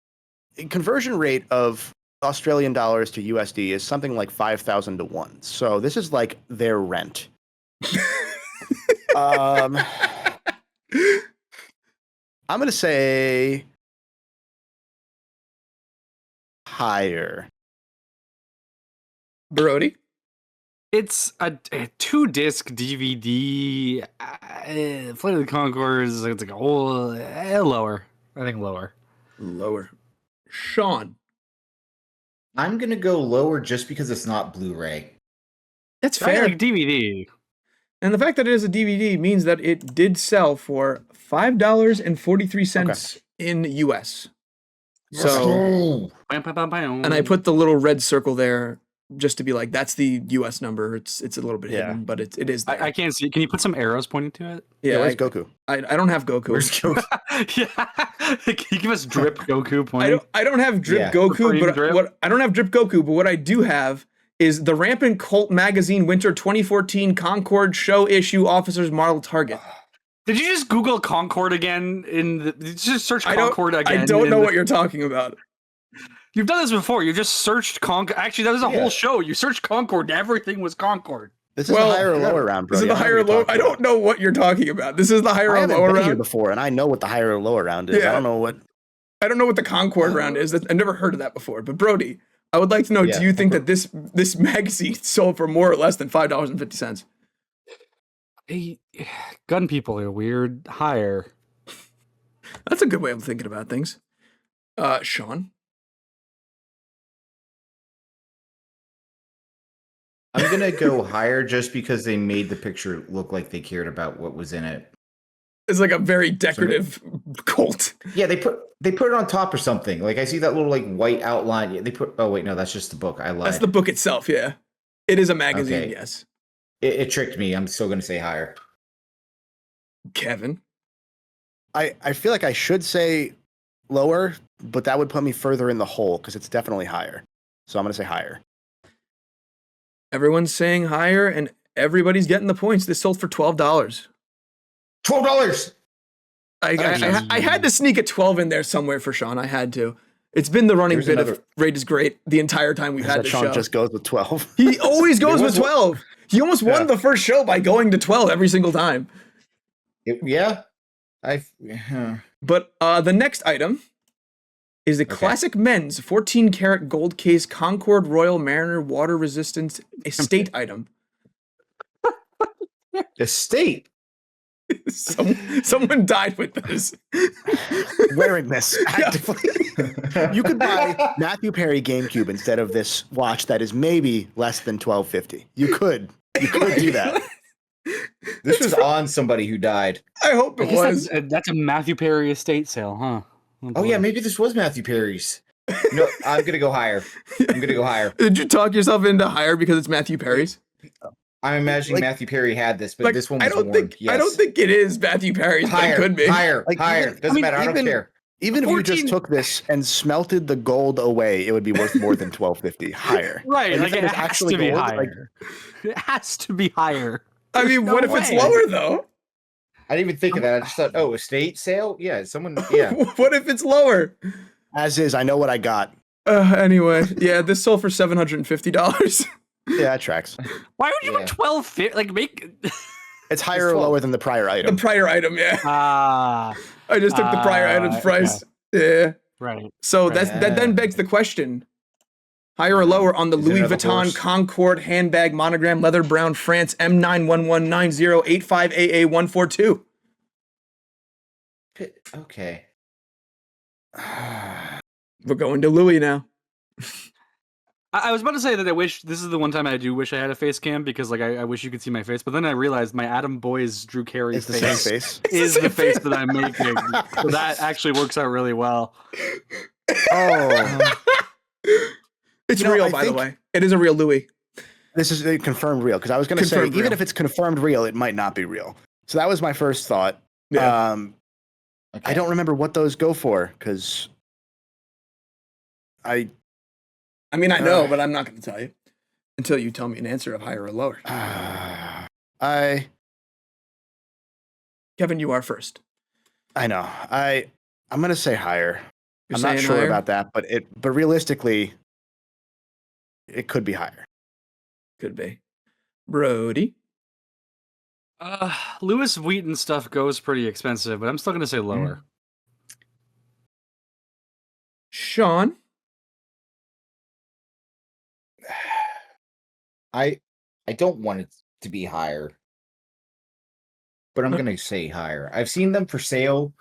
conversion rate of Australian dollars to USD is something like 5,000 to 1. So this is like their rent. I'm going to say higher. Brody. It's a 2-disc DVD. Flight of the Conchords. It's like lower. I think lower. Lower. Sean. I'm gonna go lower just because it's not Blu-ray. That's Fair. fair. Like DVD. And the fact that it is a DVD means that it did sell for $5.43 in US. So, Oh, and I put the little red circle there just to be like, that's the US number. It's a little bit hidden, but it is there. I can't see. Can you put some arrows pointing to it? Yeah, where's Goku? I don't have Goku. Where's Goku? Yeah. Can you give us drip Goku pointing? I don't have drip Yeah. Goku, but Drip? I don't have drip Goku, but what I do have is the Rampant Cult Magazine Winter 2014 Concord Show Issue Officers Model Target. Did you just Google Concord again? Did you just search Concord again? I don't know what you're talking about. You've done this before. You just searched Concord. Actually, that was a whole show. You searched Concord and everything was Concord. This is the higher or lower round, bro. This is the higher or lower. I don't know what you're talking about. This is the higher or lower round. Here before, and I know what the higher or lower round is. Yeah. I don't know what the Concord round is. I've never heard of that before. But Brody, I would like to know: do you think that this magazine sold for more or less than $5.50? Gun people are weird. Higher. That's a good way of thinking about things. Sean, I'm gonna go higher just because they made the picture look like they cared about what was in it. it's like a very decorative Colt. Yeah, they put it on top or something. Like I see that little like white outline. Yeah, they put. Oh wait, no, that's just the book. I lied. That's the book itself. Yeah, it is a magazine. Okay. Yes. It tricked me. I'm still gonna say higher. Kevin, I feel like I should say lower, but that would put me further in the hole because it's definitely higher. So I'm gonna say higher. everyone's saying higher, and everybody's getting the points. This sold for $12. $12. I had to sneak a 12 in there somewhere for Sean. I had to. It's been the running bit of Rate is Great the entire time we've had this Sean show. just goes with 12. He always goes with 12. He almost won the first show by going to 12 every single time. But the next item is the classic men's 14 karat gold case Concord Royal Mariner water resistant estate item. Estate. Someone died with this. Wearing this actively. You could buy Matthew Perry GameCube instead of this watch that is maybe less than $12.50. You could do that. This was on somebody who died. I hope it was. That's a Matthew Perry estate sale, huh? Oh yeah, maybe this was Matthew Perry's. No, I'm gonna go higher. Did you talk yourself into higher because it's Matthew Perry's? I'm imagining Matthew Perry had this, but this one was I don't think it is Matthew Perry's. Higher, but it could be higher. Doesn't matter. I don't care. Even if you just took this and smelted the gold away, it would be worth more than $12.50. Higher. Right. And like it has to be higher. It has to be higher. I mean, what if it's lower though? I didn't even think of that. I just thought, estate sale? Yeah, yeah. What if it's lower? As is, I know what I got. Anyway, yeah, this sold for $750. Yeah, that tracks. Why would you put 12? Like make it's higher or lower than the prior item. The prior item, yeah. I just took the prior item's price. Okay. Yeah. Right. So that then begs the question: higher or lower on the Louis Vuitton Concord handbag monogram leather brown France M9119085AA142? Okay. We're going to Louis now. I was about to say that I wish this is the one time I do wish I had a face cam because I wish you could see my face, but then I realized my Adam Boyes Drew Carey face is the face that I'm making. So that actually works out really well. Oh. It's real, by the way. It is a real Louis. This is a confirmed real, because I was going to say, even if it's confirmed real, it might not be real. So that was my first thought. Yeah. I don't remember what those go for, because I mean, I know, but I'm not going to tell you until you tell me an answer of higher or lower. Kevin, you are first. I know. I'm going to say higher. I'm not sure higher? about that, but realistically, it could be higher. Could be. Brody. Louis Vuitton stuff goes pretty expensive, but I'm still going to say lower. Sean. I don't want it to be higher, but I'm gonna say higher. I've seen them for sale.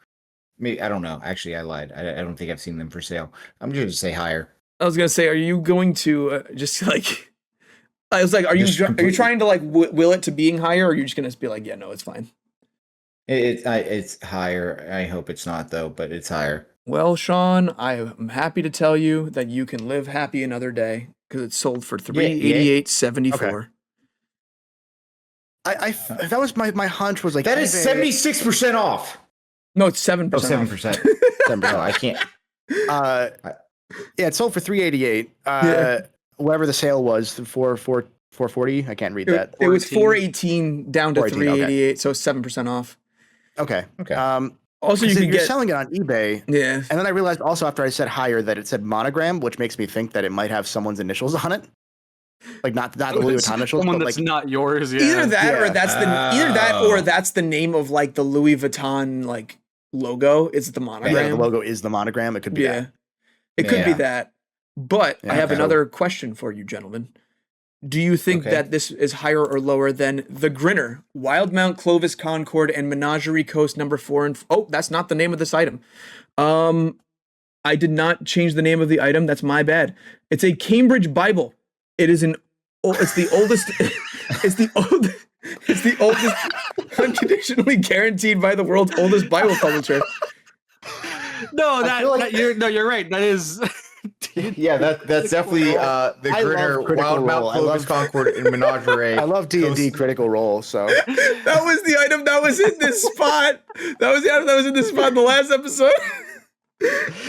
Maybe I don't know. Actually, I lied. I don't think I've seen them for sale. I'm just gonna say higher. I was gonna say, are you going to just like? I was like, are you trying to like will it to being higher, or are you just gonna be like, yeah, no, it's fine. It's higher. I hope it's not though, but it's higher. Well, Sean, I am happy to tell you that you can live happy another day. because it's sold for $388.74. Okay. I that was my hunch was like That is 76% off. No, it's 7%. Oh, 7%. No, I can't. Yeah, it sold for $388. Whatever the sale was, for 440. I can't read that. It was $418 down to $388, so 7% off. Okay. Also, you're selling it on eBay. Yeah. And then I realized also after I said higher that it said monogram, which makes me think that it might have someone's initials on it. Like not the Louis Vuitton initials, Someone but that's like not yours. Yeah. Either that or that's the name of like the Louis Vuitton like logo. It's the monogram. Yeah, the logo is the monogram. It could be that. It could be that. But I have another question for you, gentlemen. Do you think that this is higher or lower than The Grinner, Wildmount, Clovis, Concord, and Menagerie Coast number 4? And that's not the name of this item. I did not change the name of the item. That's my bad. It's a Cambridge Bible. It's the oldest. It's the oldest unconditionally guaranteed by the world's oldest Bible publisher. You're right. That is. Yeah, that's definitely the Grinner, Wildmount, Clovis, Concord, and Menagerie. I love D&D Critical Role. So that was the item that was in this spot. That was the item that was in this spot in the last episode.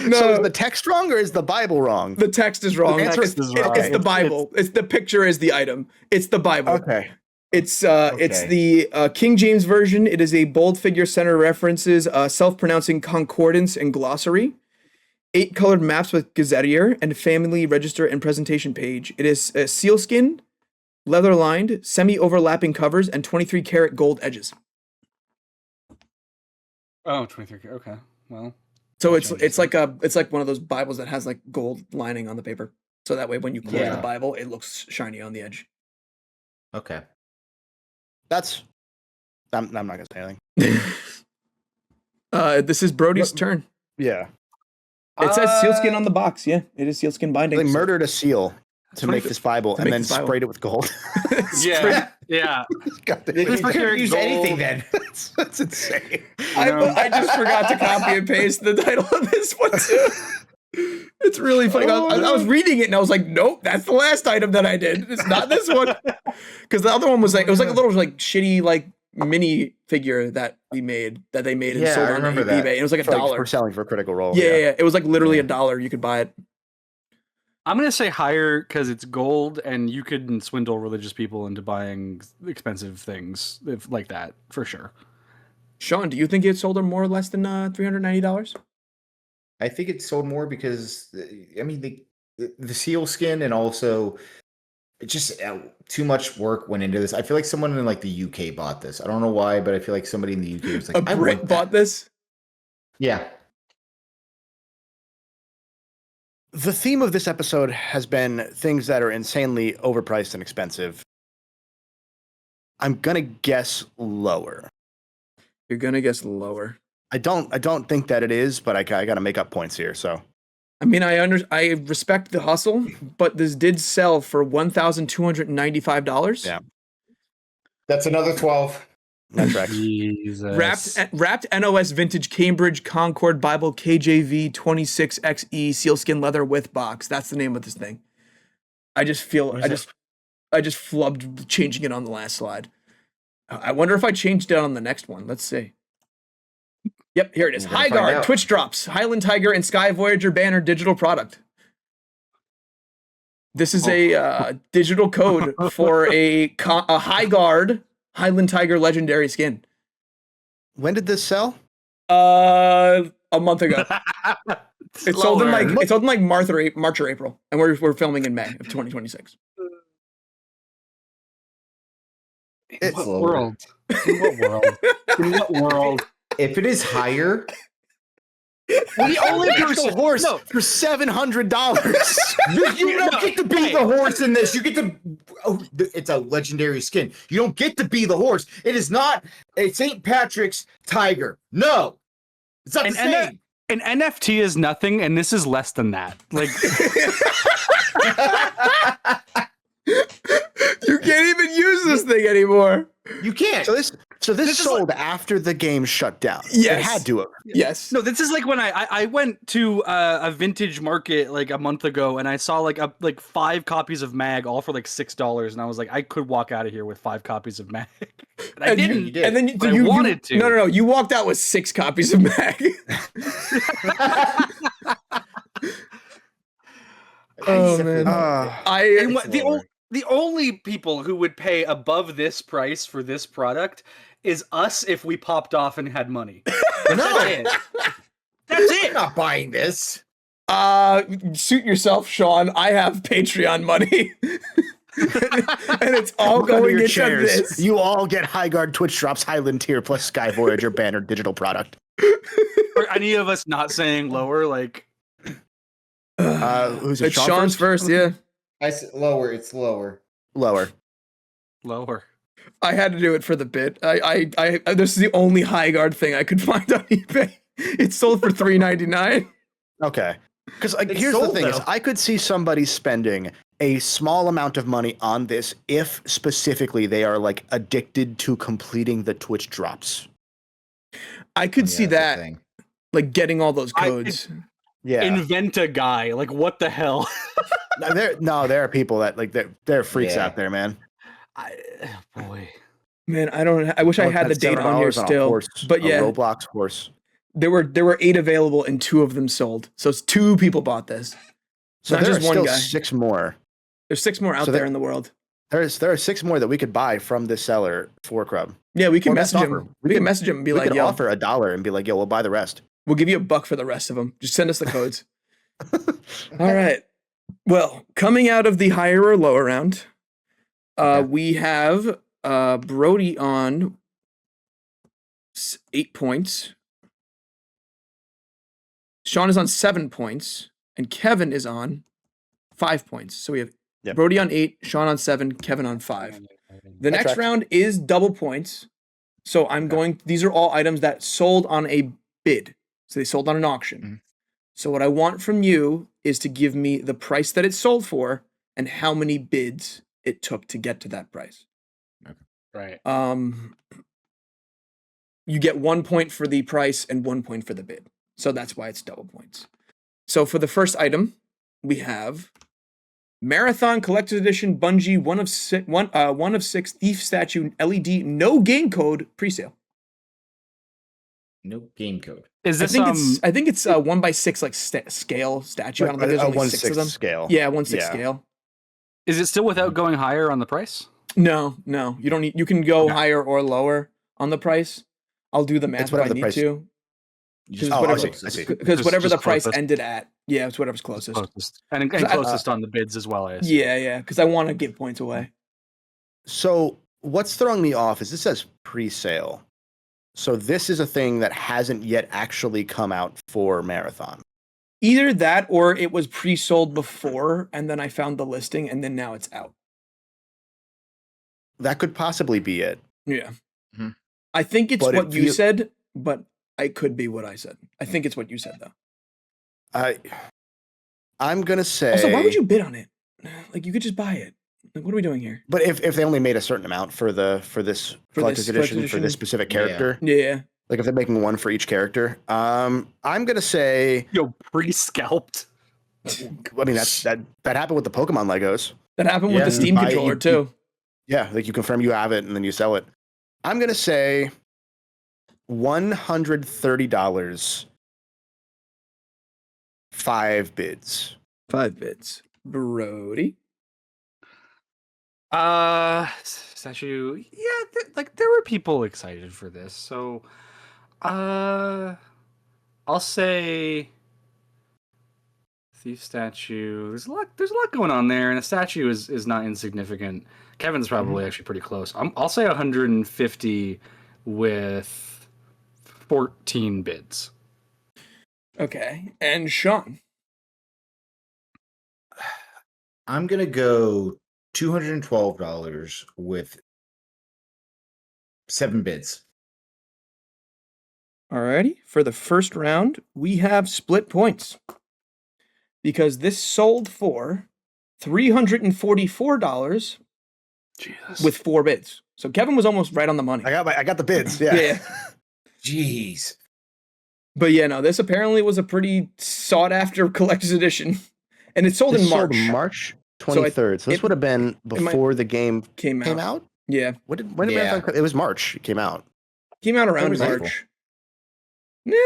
No. So is the text wrong or is the Bible wrong? The text is wrong. It's the Bible. It's the picture is the item. It's the Bible. Okay. It's the King James Version. It is a bold figure center references, self-pronouncing concordance and glossary. 8 colored maps with gazetteer and family register and presentation page. It is sealskin, leather lined, semi-overlapping covers, and 23 karat gold edges. Oh, 23. Okay. Well. So it's like one of those Bibles that has like gold lining on the paper. So that way when you close the Bible, it looks shiny on the edge. Okay. I'm not gonna say anything. This is Brody's turn. Yeah. It says sealskin on the box. Yeah, it is sealskin binding. They murdered a seal to make this Bible and then sprayed it with gold. Yeah. They couldn't use anything then. That's insane. I just forgot to copy and paste the title of this one too. It's really funny. I was reading it and I was like, nope, that's the last item that I did. It's not this one. Because the other one was like, it was like a little like shitty like mini figure that they made and sold on eBay. And it was like $1. For selling for Critical Role. Yeah. It was like literally $1. You could buy it. I'm gonna say higher because it's gold, and you could swindle religious people into buying expensive things like that for sure. Sean, do you think it sold more or less than $390? I think it sold more because I mean the seal skin and also just too much work went into this. I feel like someone in like the UK bought this. I don't know why, but I feel like somebody in the UK was like, a Brit bought this. Yeah. The theme of this episode has been things that are insanely overpriced and expensive. I'm gonna guess lower. You're gonna guess lower. I don't think that it is, but I gotta make up points here. So, I mean, I respect the hustle, but this did sell for $1,295. Yeah, that's another 12. That tracks. Wrapped NOS Vintage Cambridge Concord Bible KJV 26XE sealskin leather with box. That's the name of this thing. I just flubbed changing it on the last slide. I wonder if I changed it on the next one. Let's see. Yep, here it is. High Guard, Twitch drops, Highland Tiger, and Sky Voyager banner digital product. This is a digital code for a High Guard Highland Tiger legendary skin. When did this sell? A month ago. It sold in like March or April, and we're filming in May of 2026. In what world? In what world? If it is higher, we only got the horse for $700. You don't get to be the horse in this. You get to. Oh, it's a legendary skin. You don't get to be the horse. It is not a St. Patrick's tiger. No, it's not the same. An NFT is nothing, and this is less than that. Like. You can't even use this thing anymore. You can't. So So this This is sold after the game shut down. Yes. It had to have. Yes. No, this is like when I went to a vintage market like a month ago, and I saw like 5 copies of Mag, all for like $6, and I was like, I could walk out of here with 5 copies of Mag. And I didn't. You did. And then But I you wanted to. No. You walked out with 6 copies of Mag. Oh man. And the only people who would pay above this price for this product is us if we popped off and had money. That's it. That's I'm it. not buying this. Suit yourself, Sean. I have Patreon money. And it's all Look under going your into chairs. this. You all get Highguard Twitch Drops Highland Tier plus Sky Voyager banner digital product. Or any of us not saying lower, like Who's it? It's Sean's first, yeah. I said lower. It's lower. Lower. lower. I had to do it for the bit. I this is the only high guard thing I could find on eBay. It's sold for $3.99. Okay. Because It's here's the sold, thing: is though. I could see somebody spending a small amount of money on this if specifically they are like addicted to completing the Twitch drops. I could see that's the that, thing. like getting all those codes. Yeah. Invent a guy. Like what the hell? There are people that like they're freaks Yeah. out there, man. Boy. Man, I wish I had the date on here $7 a still. horse, But a yeah, Roblox horse. there were 8 available and 2 of them sold. So it's 2 people bought this. So Not there are just one still guy. 6 more. There's 6 more out So there there- in the world. There are 6 more that we could buy from this seller for Crub. Yeah, we can Or best message offer. him. We can message him and be We like, could yo, offer $1 and be like, yo, we'll buy the rest. we'll give you $1 for the rest of them. Just send us the codes. All right. Well, coming out of the higher or lower round, Okay. we have Brody on 8 points. Sean is on 7 points, and Kevin is on 5 points. So we have Yep. Brody on 8, Sean on 7, Kevin on 5. The That next tracks. round is double points. So I'm going, these are all items that sold on a bid. So they sold on an auction. Mhm. So what I want from you is to give me the price that it sold for and how many bids it took to get to that price. Right. You get 1 point for the price and 1 point for the bid. So that's why it's double points. So for the first item, we have Marathon Collector's Edition Bungie 1 of 6 Thief Statue LED no game code presale. No game code. Is I this think it's 1x6 like scale statue. I don't think there's only 6 of them. scale. Yeah, 1/6 Yeah. scale. is it still without going higher on the price? No, you don't need. You can go Okay. higher or lower on the price. I'll do the math if whatever I the need price- to. You just Oh, I whatever- see. I see. Because Just- whatever just the price closest. ended at, yeah, it's whatever's closest. Closest. And 'Cause I- closest on the bids as well, I assume. Yeah, because I want to give points away. So what's throwing me off is this says pre-sale. So this is a thing that hasn't yet actually come out for Marathon. Either that or it was pre-sold before, and then I found the listing, and then now it's out. That could possibly be it. Yeah. Mhm. I think it's But what if you you- said, but it could be what I said. I think it's what you said though. I'm gonna say. Also, why would you bid on it? Like you could just buy it. Like what are we doing here? But if they only made a certain amount for this collector's edition for edition? this specific Yeah. character, Yeah. like if they're making one for each character, I'm gonna say. Yo, pre-scalped. I mean that happened with the Pokemon Legos. That happened Yeah, with the you Steam buy it, controller you- too. Yeah, like you confirm you have it and then you sell it. I'm gonna say $130. 5 bids. 5 bids. Brody. Statue. Yeah, there were people excited for this. So, I'll say Thief Statue. There's a lot going on there, and a statue is not insignificant. Kevin's probably actually pretty close. I'll say 150 with 14 bids. Okay. And Sean. I'm gonna go $212 with 7 bids. Alrighty. For the first round, we have split points. Because this sold for $344 Jesus. with 4 bids. So Kevin was almost right on the money. I got the bids. Yeah. Yeah. Jeez. But yeah, no, this apparently was a pretty sought after collector's edition. And it sold This in March. sold March So 23rd. So this would have been before the game Came Came out. out? Yeah. When did Marathon? It was March. It came out. Came out around was March. Yeah,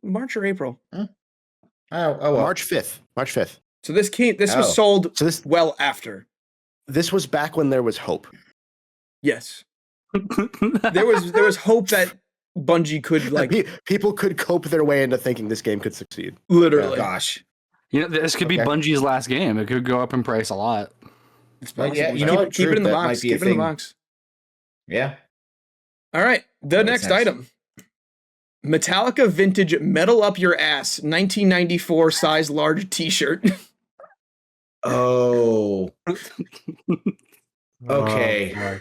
March or April. Oh, well. March 5th. March 5th. So this Oh. was sold So this well after. this was back when there was hope. Yes. There was hope that Bungie could like People could cope their way into thinking this game could succeed. Oh, literally. gosh. This could be Okay. Bungie's last game. It could go up in price a lot. It's Well, yeah, possible. you know what? Keep it in the That box. might be a Keep it in the thing. box. Yeah. All right. The What's next next? item. Metallica Vintage Metal Up Your Ass 1994 size large t-shirt. Oh. Okay. Oh,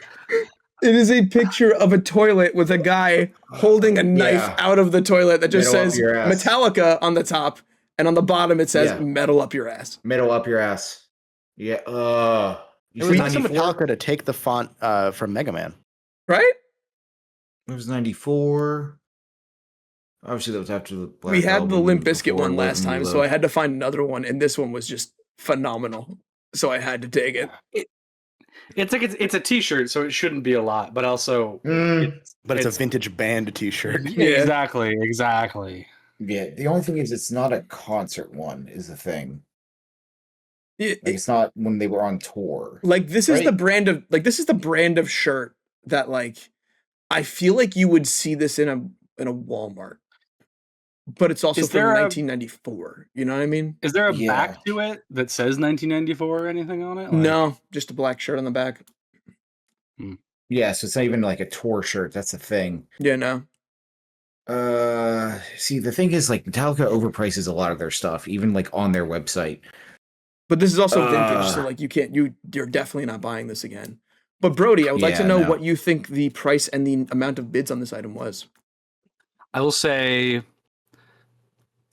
It is a picture of a toilet with a guy holding a knife Yeah. out of the toilet that just Metal up says your ass. Metallica on the top, and on the bottom it says Yeah. metal up your ass. Middle up your ass. Yeah. It You was said nice of 94? Metallica to take the font from Mega Man. Right? It was 94. Obviously, that was after the Black We had the Album Limp and Bizkit before one last Love time, and so I Love. had to find another one, and this one was just phenomenal. So I had to take it. It's like it's a T-shirt, so it shouldn't be a lot, but also But it's a vintage band t-shirt. Yeah. exactly. Yeah. The only thing is, it's not a concert one. Is the thing. It- Like, it's not when they were on tour. Like this is the Right. brand of shirt that like I feel like you would see this in a Walmart. But it's also Is from there a- 1994. You know what I mean? Is there a Yeah. back to it that says 1994 or anything on it? Like- No, just a black shirt on the back. Yeah. So it's not even like a tour shirt. That's the thing. Yeah, no. See, the thing is, like, Metallica overprices a lot of their stuff, even like on their website. But this is also vintage, so Uh. like you're definitely not buying this again. But Brody, I would like to Yeah, know no. what you think the price and the amount of bids on this item was. I will say,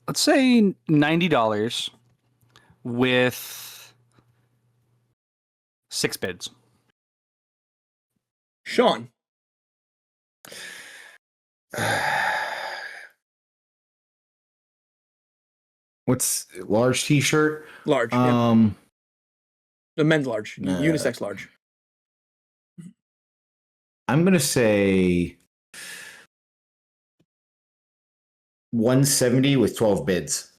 let's say $90 with 6 bids. Sean, What's large T-shirt? large. Yeah. Um, The men's large, nah. unisex large. I'm gonna say 170 with 12 bids.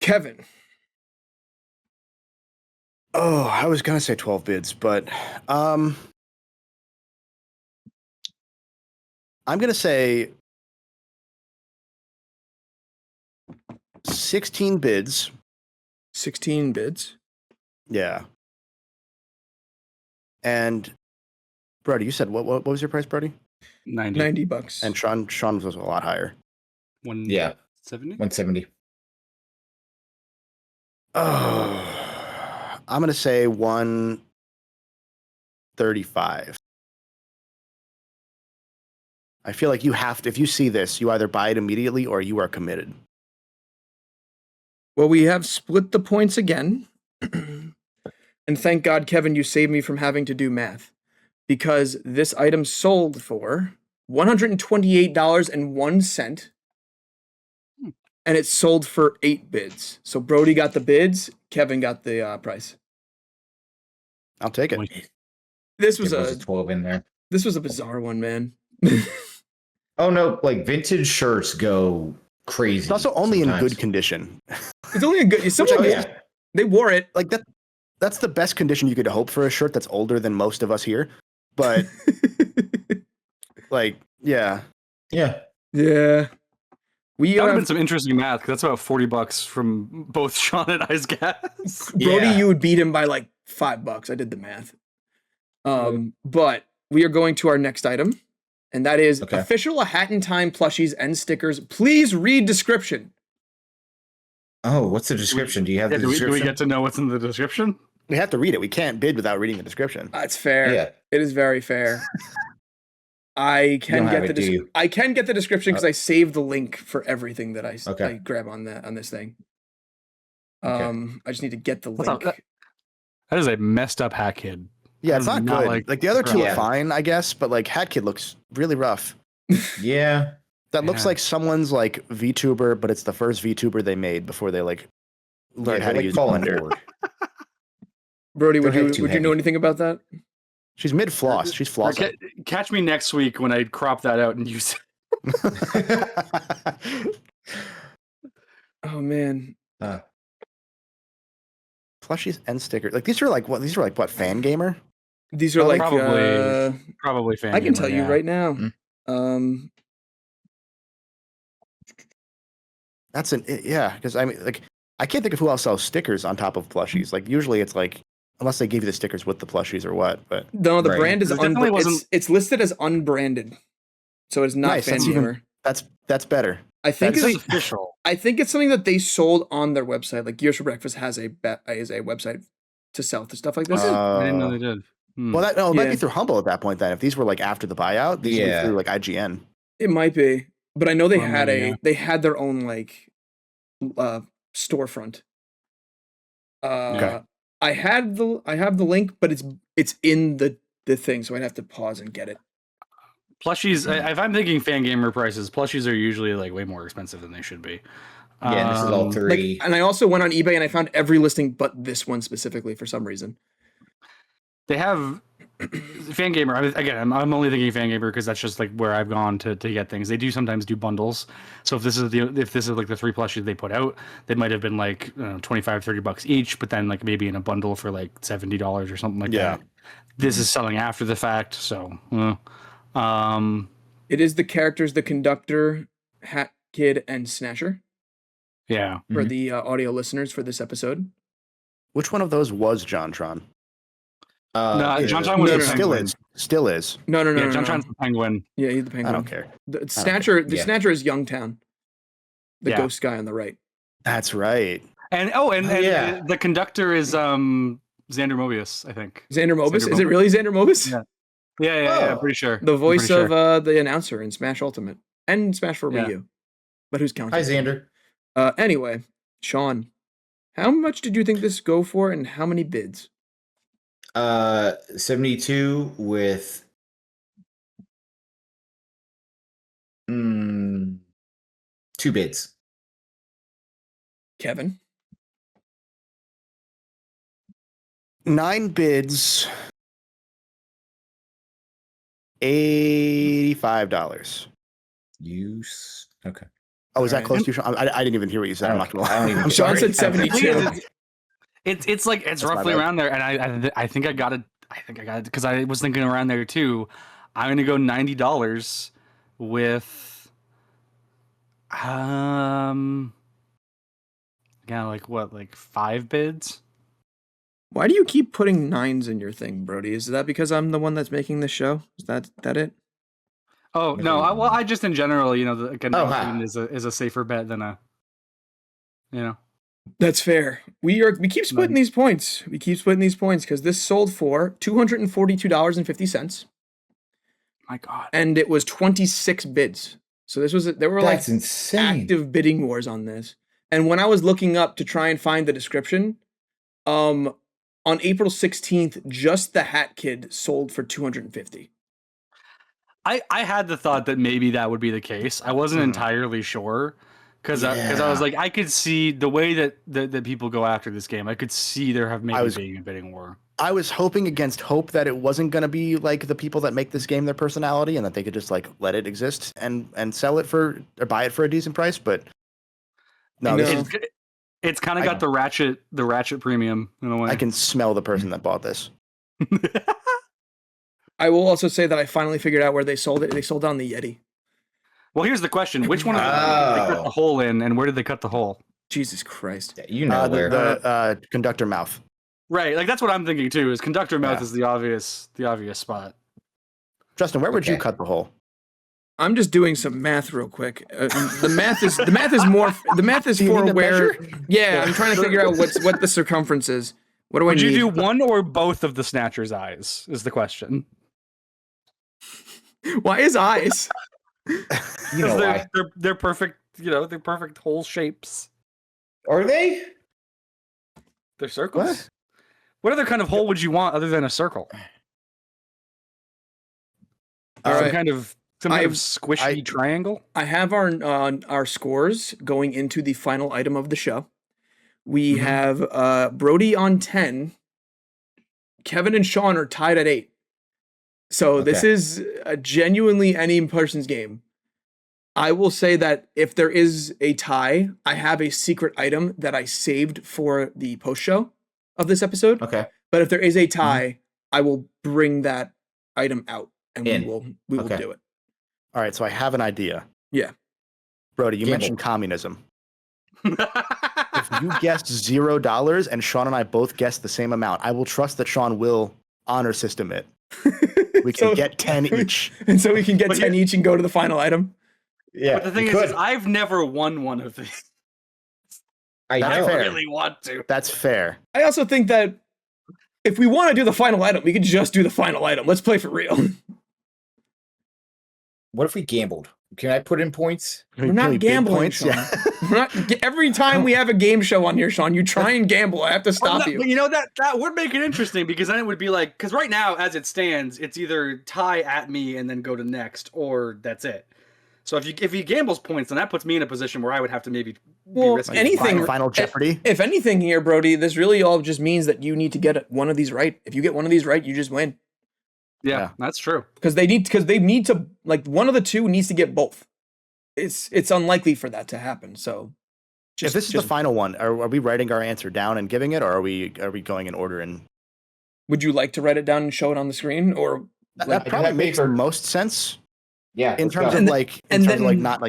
Kevin, Oh, I was gonna say 12 bids, but I'm gonna say 16 bids. 16 bids. Yeah. And Brody, you said what was your price, Brody? 90. $90. And Sean was a lot higher. Yeah, 170? 170. Oh, I'm gonna say 135. I feel like you have to, if you see this, you either buy it immediately or you are committed. Well, we have split the points again. And thank God, Kevin, you saved me from having to do math. Because this item sold for $128.01. And it sold for 8 bids. So Brody got the bids, Kevin got the price. I'll take it. This was There was a a 12 in there. bizarre one, man. Oh no, like vintage shirts go crazy. It's also only in sometimes. good condition. It's only a good. Someone, Oh yeah. they wore it. Like that's the best condition you could hope for a shirt that's older than most of us here. But like, yeah. Yeah. Yeah. We That would have been some interesting math because that's about $40 from both Sean and I's gas. Brody, Yeah. you would beat him by like $5. I did the math. But we are going to our next item, and that is Okay. official A Hat in Time plushies and stickers. Please read description. Oh, what's the description? Do you have the do we description? get to know what's in the description? We have to read it. We can't bid without reading the description. That's fair. Yeah. It is very fair. I can don't get have the it, do you? I can get the description because I saved the link for everything that I Okay. grab on this thing. I just need to get the What's up? link. That is a messed up Hat Kid. Yeah, it's not good. Like the other two Yeah. look fine, I guess, but like Hat Kid looks really rough. Yeah. That looks Yeah. like someone's like VTuber, but it's the first VTuber they made before they like learned how to use Blender. Brody, They're would you too know heavy. anything about that? She's mid floss. She's flossing. Catch me next week when I crop that out and use it. Oh man. Plushies and stickers. Like these are like what? These are like what? Fan gamer. These are like Probably fan. I can gamer, tell you yeah. right now. Mm. That's because I mean, like, I can't think of who else sells stickers on top of plushies. Like, usually it's like, unless they give you the stickers with the plushies or what. But No, the Right. brand is It definitely wasn't- it's listed as unbranded, so it's not Nice, fan that's even- gamer. that's better. I think This it's is official. I think it's something that they sold on their website. Like Gears for Breakfast has a website to sell to stuff like this. I didn't know they did. Well, that it might Yeah. be through Humble at that point. Then, if these were like after the buyout, these would be Yeah. through like IGN. It might be, but I know they Well, had maybe, yeah. they had their own like storefront. Okay. I have the link, but it's in the thing, so I'd have to pause and get it. Plushies. If I'm thinking fan gamer prices, plushies are usually like way more expensive than they should be. Yeah, this is all three. And I also went on eBay and I found every listing but this one specifically for some reason. They have fan gamer. Again, I'm only thinking fan gamer because that's just like where I've gone to get things. They do sometimes do bundles. So if this is like the 3 plushies they put out, they might have been like $25-$30 each, but then like maybe in a bundle for like $70 or something like Yeah. that. This is selling after the fact, so. It is the characters, the conductor, Hat Kid, and Snatcher Yeah. for Mhm. the audio listeners for this episode. Which one of those was JonTron? No, yeah. JonTron was No, a no, no. penguin. Still is. No. Yeah, no. JonTron's the penguin. Yeah, he's the penguin. I don't care. The Snatcher, Yeah. Snatcher is Youngtown. The Yeah. ghost guy on the right. That's right. And yeah. the conductor is Xander Mobius, I think. Xander Mobus. Xander Is it Mobus. really Xander Mobus? Yeah. Yeah, Oh. pretty sure. The voice I'm pretty of the announcer in Smash Ultimate and Smash for Yeah. Wii U. But who's counting? Hi, Xander. Anyway, Sean, how much did you think this go for, and how many bids? 72 with 2 bids. Kevin, 9 bids. $85. Okay. Oh, is that Alright. close to you, Sean? I didn't even hear what you said. I'm not gonna lie. I don't even. I'm Sean sorry. said 72. It's like it's That's my roughly bad. around there, and I think I got it. I think I got it because I was thinking around there too. I'm gonna go $90 with yeah, like what, like 5 bids? why do you keep putting 9s in your thing, Brody? Is that because I'm the one that's making this show? Is that it? Oh no, I just in general, like a Oh, 19 is a safer bet than a, That's fair. We keep splitting these points. We keep splitting these points because this sold for $242.50, my God. and it was 26 bids. So there were That's like insane. active bidding wars on this. And when I was looking up to try and find the description, on April 16th, just the Hat Kid sold for $250. I had the thought that maybe that would be the case. I wasn't entirely sure because I was like, I could see the way that people go after this game. I could see there being a bidding war. I was hoping against hope that it wasn't going to be like the people that make this game their personality and that they could just like let it exist and sell it or buy it for a decent price. But no, It's kind of got the ratchet premium in a way. I can smell the person that bought this. I will also say that I finally figured out where they sold it. They sold it on the Yeti. Well, here's the question: which one of them did they cut the hole in, and where did they cut the hole? Jesus Christ. Yeah, you know where. The conductor mouth. Right, like that's what I'm thinking too. Is conductor mouth is the obvious spot. Justin, where would you Okay. cut the hole? I'm just doing some math real quick. The math is Do you for need a where. measure? Yeah, I'm trying to figure out what the circumference is. What do I Would need? you do one or both of the Snatcher's eyes? Is the question. Why is eyes? You know Because why? they're perfect. They're perfect hole shapes. Are they? They're circles. What other kind of hole would you want other than a circle? Some kind of squishy triangle. I have our scores going into the final item of the show. We have Brody on 10. Kevin and Sean are tied at 8. So this is a genuinely any person's game. I will say that if there is a tie, I have a secret item that I saved for the post show of this episode. Okay. But if there is a tie, I will bring that item out and we will do it. All right, so I have an idea. Yeah. Brody, you mentioned communism. If you guessed $0 and Sean and I both guessed the same amount, I will trust that Sean will honor system it. We can get 10 each. And so we can get 10 each and go to the final item. Yeah. But the thing is I've never won one of these. I know. I really want to. That's fair. I also think that if we want to do the final item, we could just do the final item. Let's play for real. What if we gambled? Can I put in points? We're not gambling, points? Sean. Yeah. We're not, every time we have a game show on here, Sean, you try and gamble. I have to stop you. But you know that would make it interesting because then it would be like, because right now as it stands, it's either tie at me and then go to next, or that's it. So if he gambles points, then that puts me in a position where I would have to maybe be risking anything. Final Jeopardy. If anything here, Brody, this really all just means that you need to get one of these right. If you get one of these right, you just win. Yeah, that's true. Because they need to, like, one of the two needs to get both. It's unlikely for that to happen. So if this is the final one, are we writing our answer down and giving it, or are we going in order? And would you like to write it down and show it on the screen, or that probably makes the most sense? Yeah, in terms of not like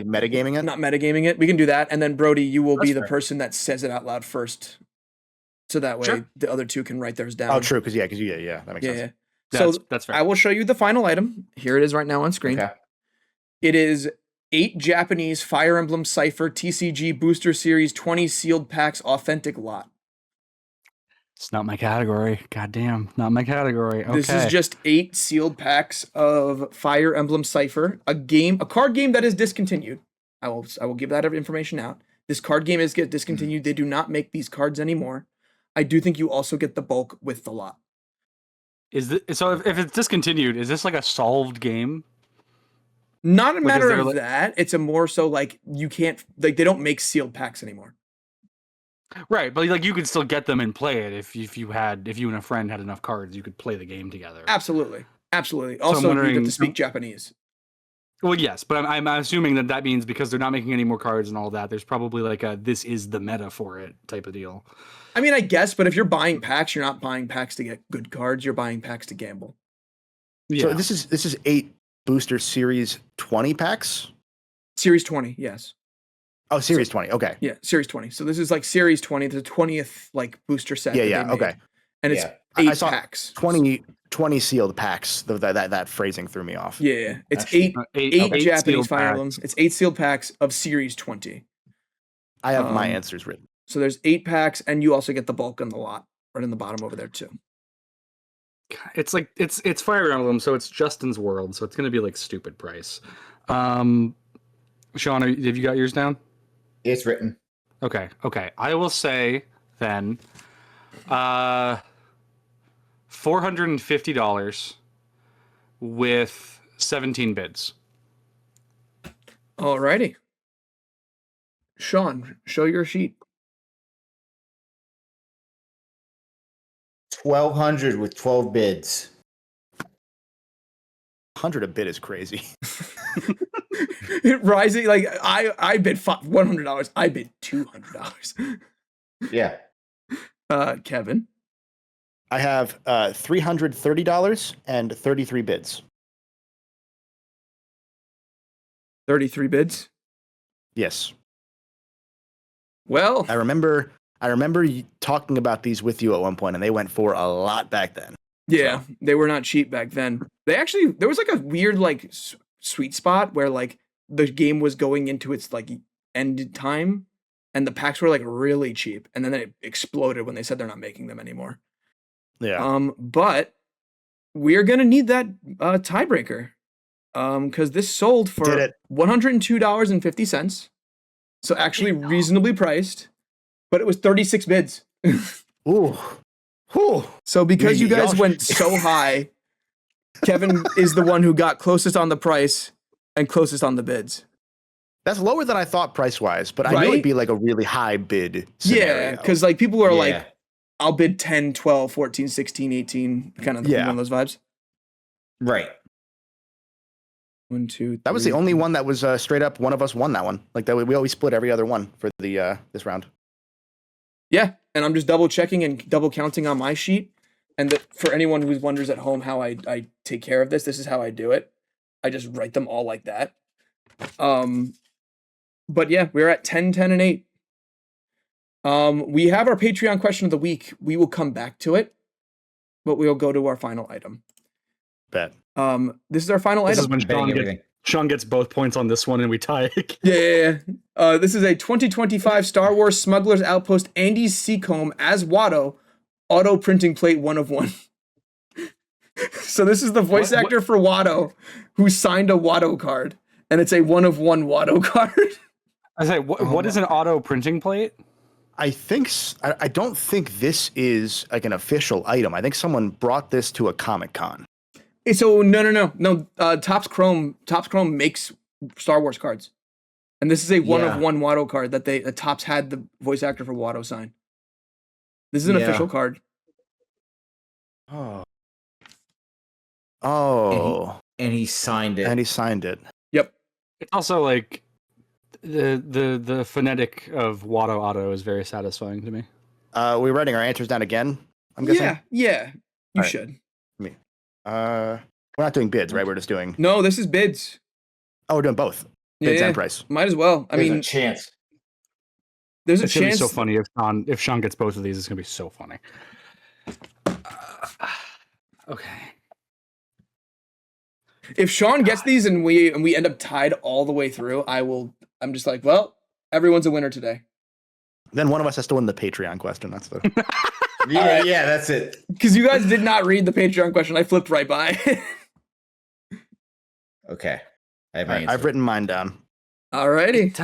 metagaming it. Not metagaming it. We can do that, and then Brody, you will be the person that says it out loud first, so that way the other two can write theirs down. Oh, true. Because that makes sense. Yeah. So that's fair. I will show you the final item. Here it is right now on screen. Okay. It is 8 Japanese Fire Emblem Cypher TCG Booster Series 20 sealed packs authentic lot. It's not my category. Goddamn, not my category. Okay. This is just 8 sealed packs of Fire Emblem Cypher, a card game that is discontinued. I will give that information out. This card game is discontinued. They do not make these cards anymore. I do think you also get the bulk with the lot. So if it's discontinued, is this like a solved game? Not a matter of that. It's a more so like you can't, like, they don't make sealed packs anymore. Right, but like you could still get them and play it if you and a friend had enough cards, you could play the game together. Absolutely. Also, you get to speak Japanese. Well, yes, but I'm assuming that means because they're not making any more cards and all that, there's probably like a this is the meta for it type of deal. I mean, I guess, but if you're buying packs, you're not buying packs to get good cards. You're buying packs to gamble. Yeah. So this is 8 Booster Series 20 packs? Series 20, yes. Oh, Series 20. Okay. Yeah, Series 20. So this is like Series 20, the 20th like booster set. Yeah. Okay. And it's 8 packs. 20 sealed packs. That phrasing threw me off. Yeah. It's eight Japanese Fire Emblems. It's 8 sealed packs of Series 20. I have my answers written. So there's 8 packs, and you also get the bulk on the lot right in the bottom over there too. It's like it's Fire Emblem, so it's Justin's World, so it's gonna be like stupid price. Sean, have you got yours down? It's written. Okay. I will say then, $450 with 17 bids. Alrighty. Sean, show your sheet. 1,200 with 12 bids. 100 a bid is crazy. Rising, like I bid $100. I bid $200. Yeah. Kevin, I have $330 and 33 bids. 33 bids. Yes. Well, I remember talking about these with you at one point, and they went for a lot back then. Yeah, they were not cheap back then. There was like a weird like sweet spot where like the game was going into its like end time, and the packs were like really cheap, and then it exploded when they said they're not making them anymore. Yeah. But we're gonna need that tiebreaker, because this sold for $102.50. So actually reasonably priced, but it was 36 bids. Ooh. Whew. So because you guys Y'all- went so high, Kevin is the one who got closest on the price and closest on the bids. That's lower than I thought price-wise, but I knew Right? it'd be like a really high bid scenario. Yeah, because like people are Yeah. like, I'll bid 10, 12, 14, 16, 18, kind of Yeah. one of those vibes. Right. 1, 2, That was the 3. only one that was straight up one of us won that one. Like that we always split every other one for the this round. Yeah, and I'm just double checking and double counting on my sheet. And that for anyone who wonders at home how I take care of this is how I do it. I just write them all like that. But yeah, we're at 10, 10, and 8. We have our Patreon question of the week. We will come back to it, but we'll go to our final item. Bet. This is our final This is item. when Sean gets both points on this one and we tie. Yeah. This is a 2025 Star Wars Smuggler's Outpost Andy Seacombe as Watto auto printing plate 1 of 1. So this is the voice actor for Watto who signed a Watto card, and it's a 1 of 1 Watto card. I say, what is an auto printing plate? I think I don't think this is like an official item. I think someone brought this to a Comic-Con. So no. Topps Chrome makes Star Wars cards, and this is a 1 of 1 Watto card that Topps had the voice actor for Watto sign. This is an official card. Oh. And he signed it. And he signed it. Yep. It's also like the phonetic of Watto Auto is very satisfying to me. We're writing our answers down again, I'm guessing? Yeah. You Alright. should. We're not doing bids, right? We're just doing... No, this is bids. Oh, we're doing both. Bids and price. Might as well. I There's mean, a chance. there's a It's gonna be chance. so funny if Sean gets both of these. It's gonna be so funny. Okay. If Sean gets these and we end up tied all the way through, I'm just like, well, everyone's a winner today. Then one of us has to win the Patreon question. That's the... Yeah, that's it. Because you guys did not read the Patreon question. I flipped right by. Okay. I have my answer. I've written mine down. Alrighty.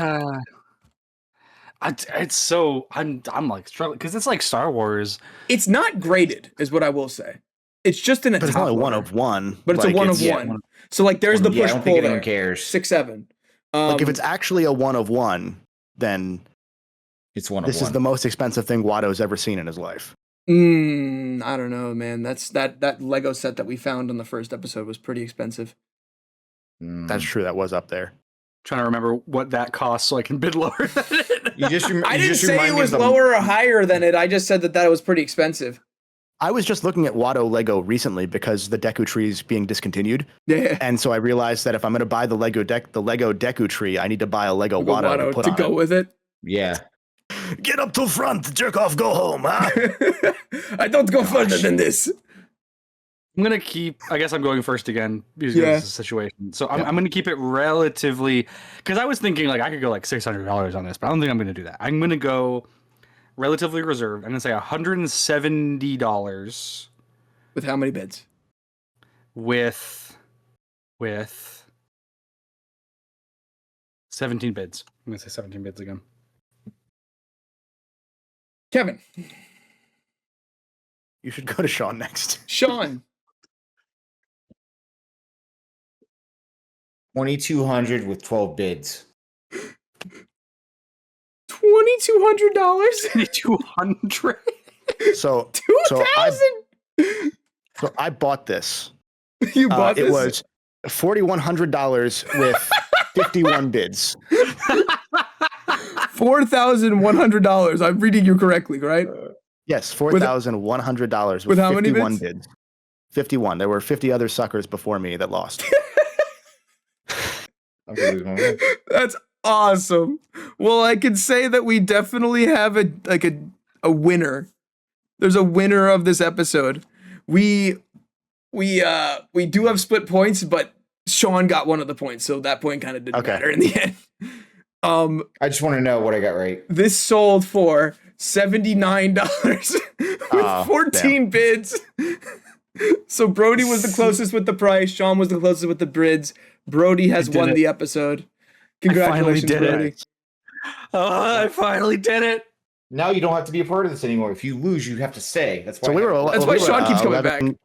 It's so I'm like struggling because it's like Star Wars. It's not graded, is what I will say. It's just in a But it's top only one order. of one. But it's Like, a 1 of yeah, 1. So like there's the Yeah, I push don't pull think anyone there. cares. 6, 7. Like if it's actually a 1 of 1, then It's 1 of 1. this is the most expensive thing Watto's ever seen in his life. I don't know, man. That's that Lego set that we found on the first episode was pretty expensive. That's true. That was up there. Trying to remember what that costs so I can bid lower than it. You just I didn't say it was lower or higher than it. I just said that it was pretty expensive. I was just looking at Watto Lego recently because the Deku tree is being discontinued. Yeah. And so I realized that if I'm going to buy the Lego Deku tree, I need to buy a Lego Go Watto to Watto put to on go it. with it. Yeah. Get up to front, jerk off, go home, huh? I don't go further than this. I'm gonna keep. I guess I'm going first again because Yeah. this is a situation. So I'm gonna keep it relatively because I was thinking like I could go like $600 on this, but I don't think I'm gonna do that. I'm gonna go relatively reserved. I'm gonna say $170 With how many bids? with 17 bids. I'm gonna say 17 bids again. Kevin. You should go to Sean next. Sean. 2,200 with 12 bids. $2,200? 200. So, 2,000? so I bought this. You bought this? It was $4,100 with 51 bids. $4,100. I'm reading you correctly, right? Yes, $4,100 with how many 51 bids? bids. 51. There were 50 other suckers before me that lost. I'm gonna lose my mind. That's awesome. Well, I can say that we definitely have a winner. There's a winner of this episode. We do have split points, but Sean got one of the points, so that point kind of didn't matter in the end. I just want to know what I got right. This sold for $79 with 14 bids. So Brody was the closest with the price. Sean was the closest with the bids. Brody has won the episode. Congratulations, did Brody. it. Oh, I finally did it. Now you don't have to be a part of this anymore. If you lose, you have to stay. That's why. So we were. That's why Sean keeps coming 11, back.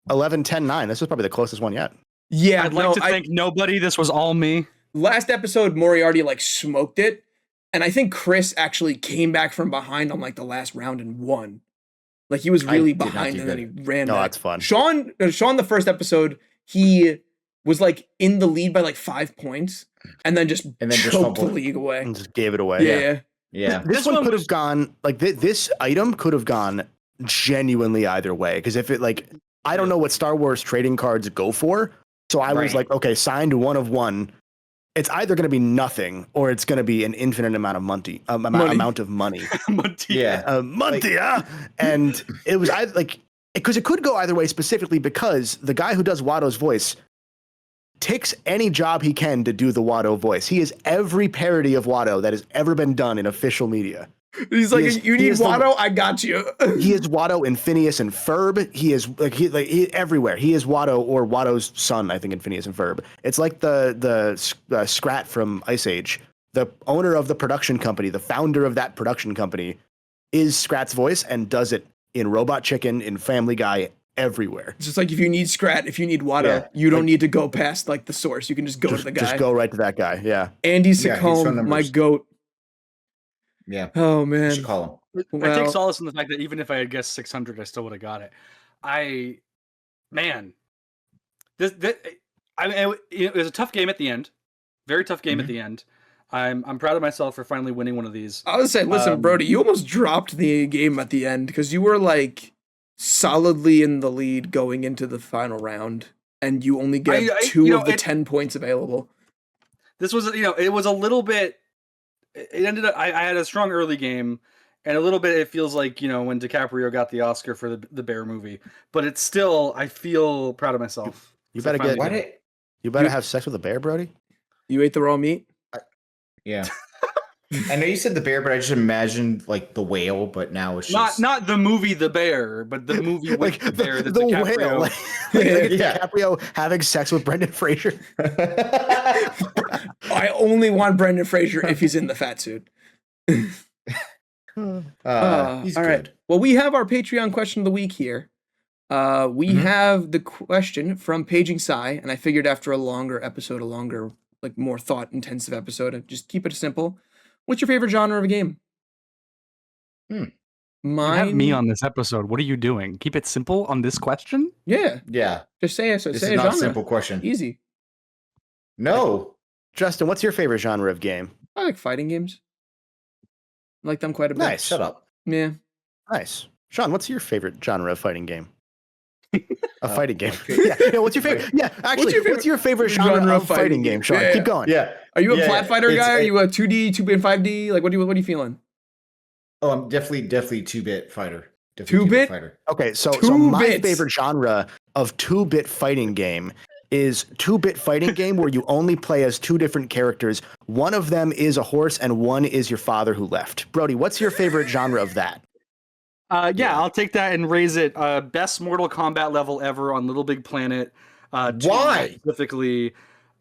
11, 10, 9. This was probably the closest one yet. Yeah, I'd like to think nobody. This was all me. Last episode, Moriarty like smoked it, and I think Chris actually came back from behind on like the last round and won. Like he was really behind and then he ran. No, back. that's fun. Sean, the first episode, he was like in the lead by like 5 points, and then just choked the league away. And just gave it away. Yeah. This one could have gone like this item could have gone genuinely either way. Because if it like, I don't know what Star Wars trading cards go for. So I was like, okay, signed 1 of 1. It's either going to be nothing or it's going to be an infinite amount of money. Amount of money. And it was because it could go either way specifically because the guy who does Watto's voice takes any job he can to do the Watto voice. He is every parody of Watto that has ever been done in official media. He's like, you need Watto? I got you. He is Watto in Phineas and Ferb. He is he everywhere. He is Watto or Watto's son, I think, in Phineas and Ferb. It's like the Scrat from Ice Age. The owner of the production company, the founder of that production company, is Scrat's voice and does it in Robot Chicken, in Family Guy, everywhere. It's just like if you need Scrat, if you need Watto, you don't need to go past like the source. You can just go to the guy. Just go right to that guy. Yeah. Andy Secombe, my goat. Yeah. Oh man. You should call him. I take solace in the fact that even if I had guessed 600, I still would have got it. It was a tough game at the end. Very tough game at the end. I'm proud of myself for finally winning one of these. I was saying, listen, Brody, you almost dropped the game at the end because you were like solidly in the lead going into the final round, and you only get 2 of the 10 points available. This was, it was a little bit. It ended up. I had a strong early game, and a little bit. It feels like when DiCaprio got the Oscar for the Bear movie, but it's still. I feel proud of myself. You better have sex with a bear, Brody. You ate the raw meat. Yeah. I know you said the bear, but I just imagined like the whale. But now it's just not the movie The Bear, but the movie with the bear. That's the DiCaprio. whale. DiCaprio having sex with Brendan Fraser. I only want Brendan Fraser if he's in the fat suit. he's all good. Right. Well, we have our Patreon question of the week here. We have the question from PaigeingCy, and I figured after a longer episode, like more thought-intensive episode, I'd just keep it simple. What's your favorite genre of a game? You have me on this episode. What are you doing? Keep it simple on this question? Yeah. Just say it. This say is a not genre. a simple question. Easy. No. Justin, what's your favorite genre of game? I like fighting games. I like them quite a bit. Nice. Shut up. Yeah. Nice. Sean, what's your favorite genre of fighting game? A fighting game. Yeah. What's your favorite? Yeah, actually, what's your favorite genre of fighting game, Sean? Yeah. Keep going. Yeah. Are you a flat fighter guy? Are you a 2D, 2-bit, 5D? Like, what are you feeling? Oh, I'm definitely 2-bit fighter. 2-bit fighter. Okay, so 2 my bits. favorite genre of 2-bit fighting game is 2-bit fighting game where you only play as 2 different characters. One of them is a horse and one is your father who left. Brody, what's your favorite genre of that? I'll take that and raise it. Best Mortal Kombat level ever on Little Big Planet. Why? Specifically,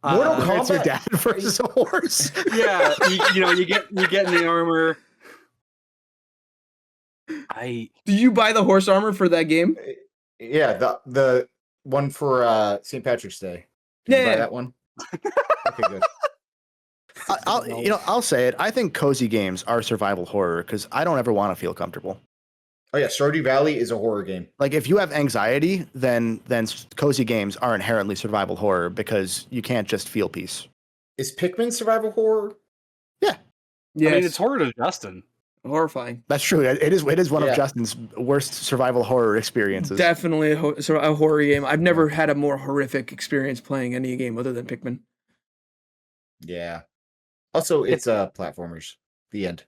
Mortal Kombat? It's your dad versus a horse. Yeah, you get in the armor. Do you buy the horse armor for that game? Yeah, the one for St. Patrick's Day. Did you buy that one? Okay, good. I'll say it. I think cozy games are survival horror because I don't ever want to feel comfortable. Oh yeah, Stardew Valley is a horror game. Like if you have anxiety, then cozy games are inherently survival horror because you can't just feel peace. Is Pikmin survival horror? Yeah. Yes. I mean, it's horror to Justin. Horrifying. That's true. It is one of Justin's worst survival horror experiences. Definitely a horror game. I've never had a more horrific experience playing any game other than Pikmin. Yeah. Also, it's platformers. The end.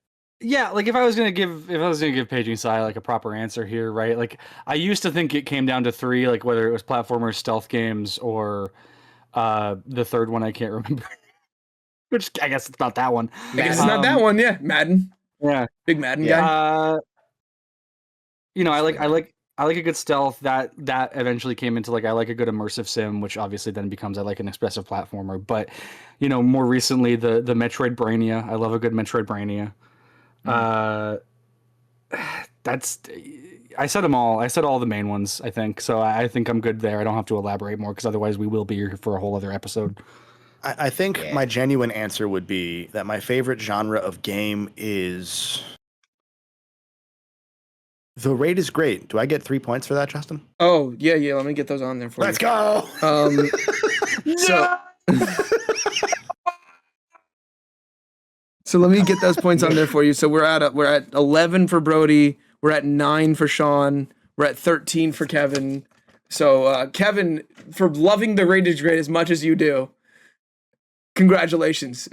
Yeah, like if I was gonna give PaigeingCy like a proper answer here, right? Like I used to think it came down to 3, like whether it was platformers, stealth games, or the third one I can't remember. Which I guess it's not that one. I guess it's not that one. Yeah, Madden. Yeah, big Madden guy. I like a good stealth. That eventually came into like I like a good immersive sim, which obviously then becomes I like an expressive platformer. But more recently the Metroidvania. I love a good Metroidvania. that's I said them all. I said all the main ones, I think. So I think I'm good there. I don't have to elaborate more because otherwise we will be here for a whole other episode. I think my genuine answer would be that my favorite genre of game is the raid is great. Do I get 3 points for that, Justin? Oh, yeah. Let me get those on there for Let's you. go. So let me get those points on there for you. So we're at 11 for Brody. We're at 9 for Sean. We're at 13 for Kevin. So Kevin, for loving the raid is great as much as you do, congratulations.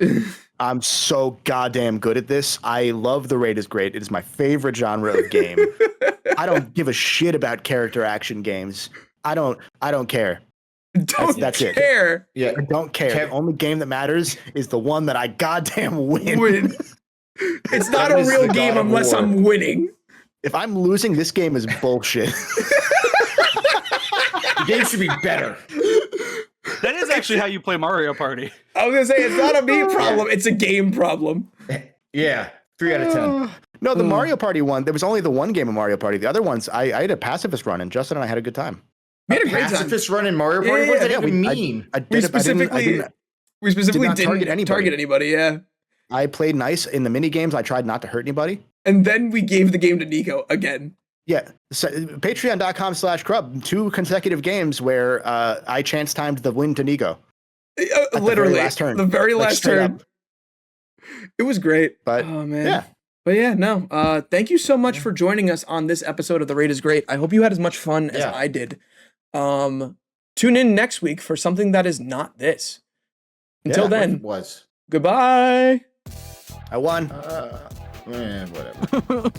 I'm so goddamn good at this. I love the raid is great. It is my favorite genre of game. I don't give a shit about character action games. I don't care. That's care. It. Yeah, I don't care. The only game that matters is the one that I goddamn win. It's not a real game unless I'm winning. If I'm losing, this game is bullshit. The game should be better. That is actually how you play Mario Party. I was gonna say it's not a me problem; it's a game problem. Yeah, 3 out of 10. No, the Mario Party one. There was only the one game of Mario Party. The other ones, I had a pacifist run, and Justin and I had a good time. We had a great time. Pacifist run in Mario Party. What does that even mean? We specifically didn't target anybody. Yeah. I played nice in the mini games. I tried not to hurt anybody. And then we gave the game to Nico again. Yeah. So, Patreon.com/Crub. 2 consecutive games where I chance timed the win to Nico. Literally. The very Like, last turn. up. It was great. But oh, man. yeah. But yeah, no. Thank you so much for joining us on this episode of The Raid is Great. I hope you had as much fun as I did. Tune in next week for something that is not this. Until then, goodbye. I won. Whatever.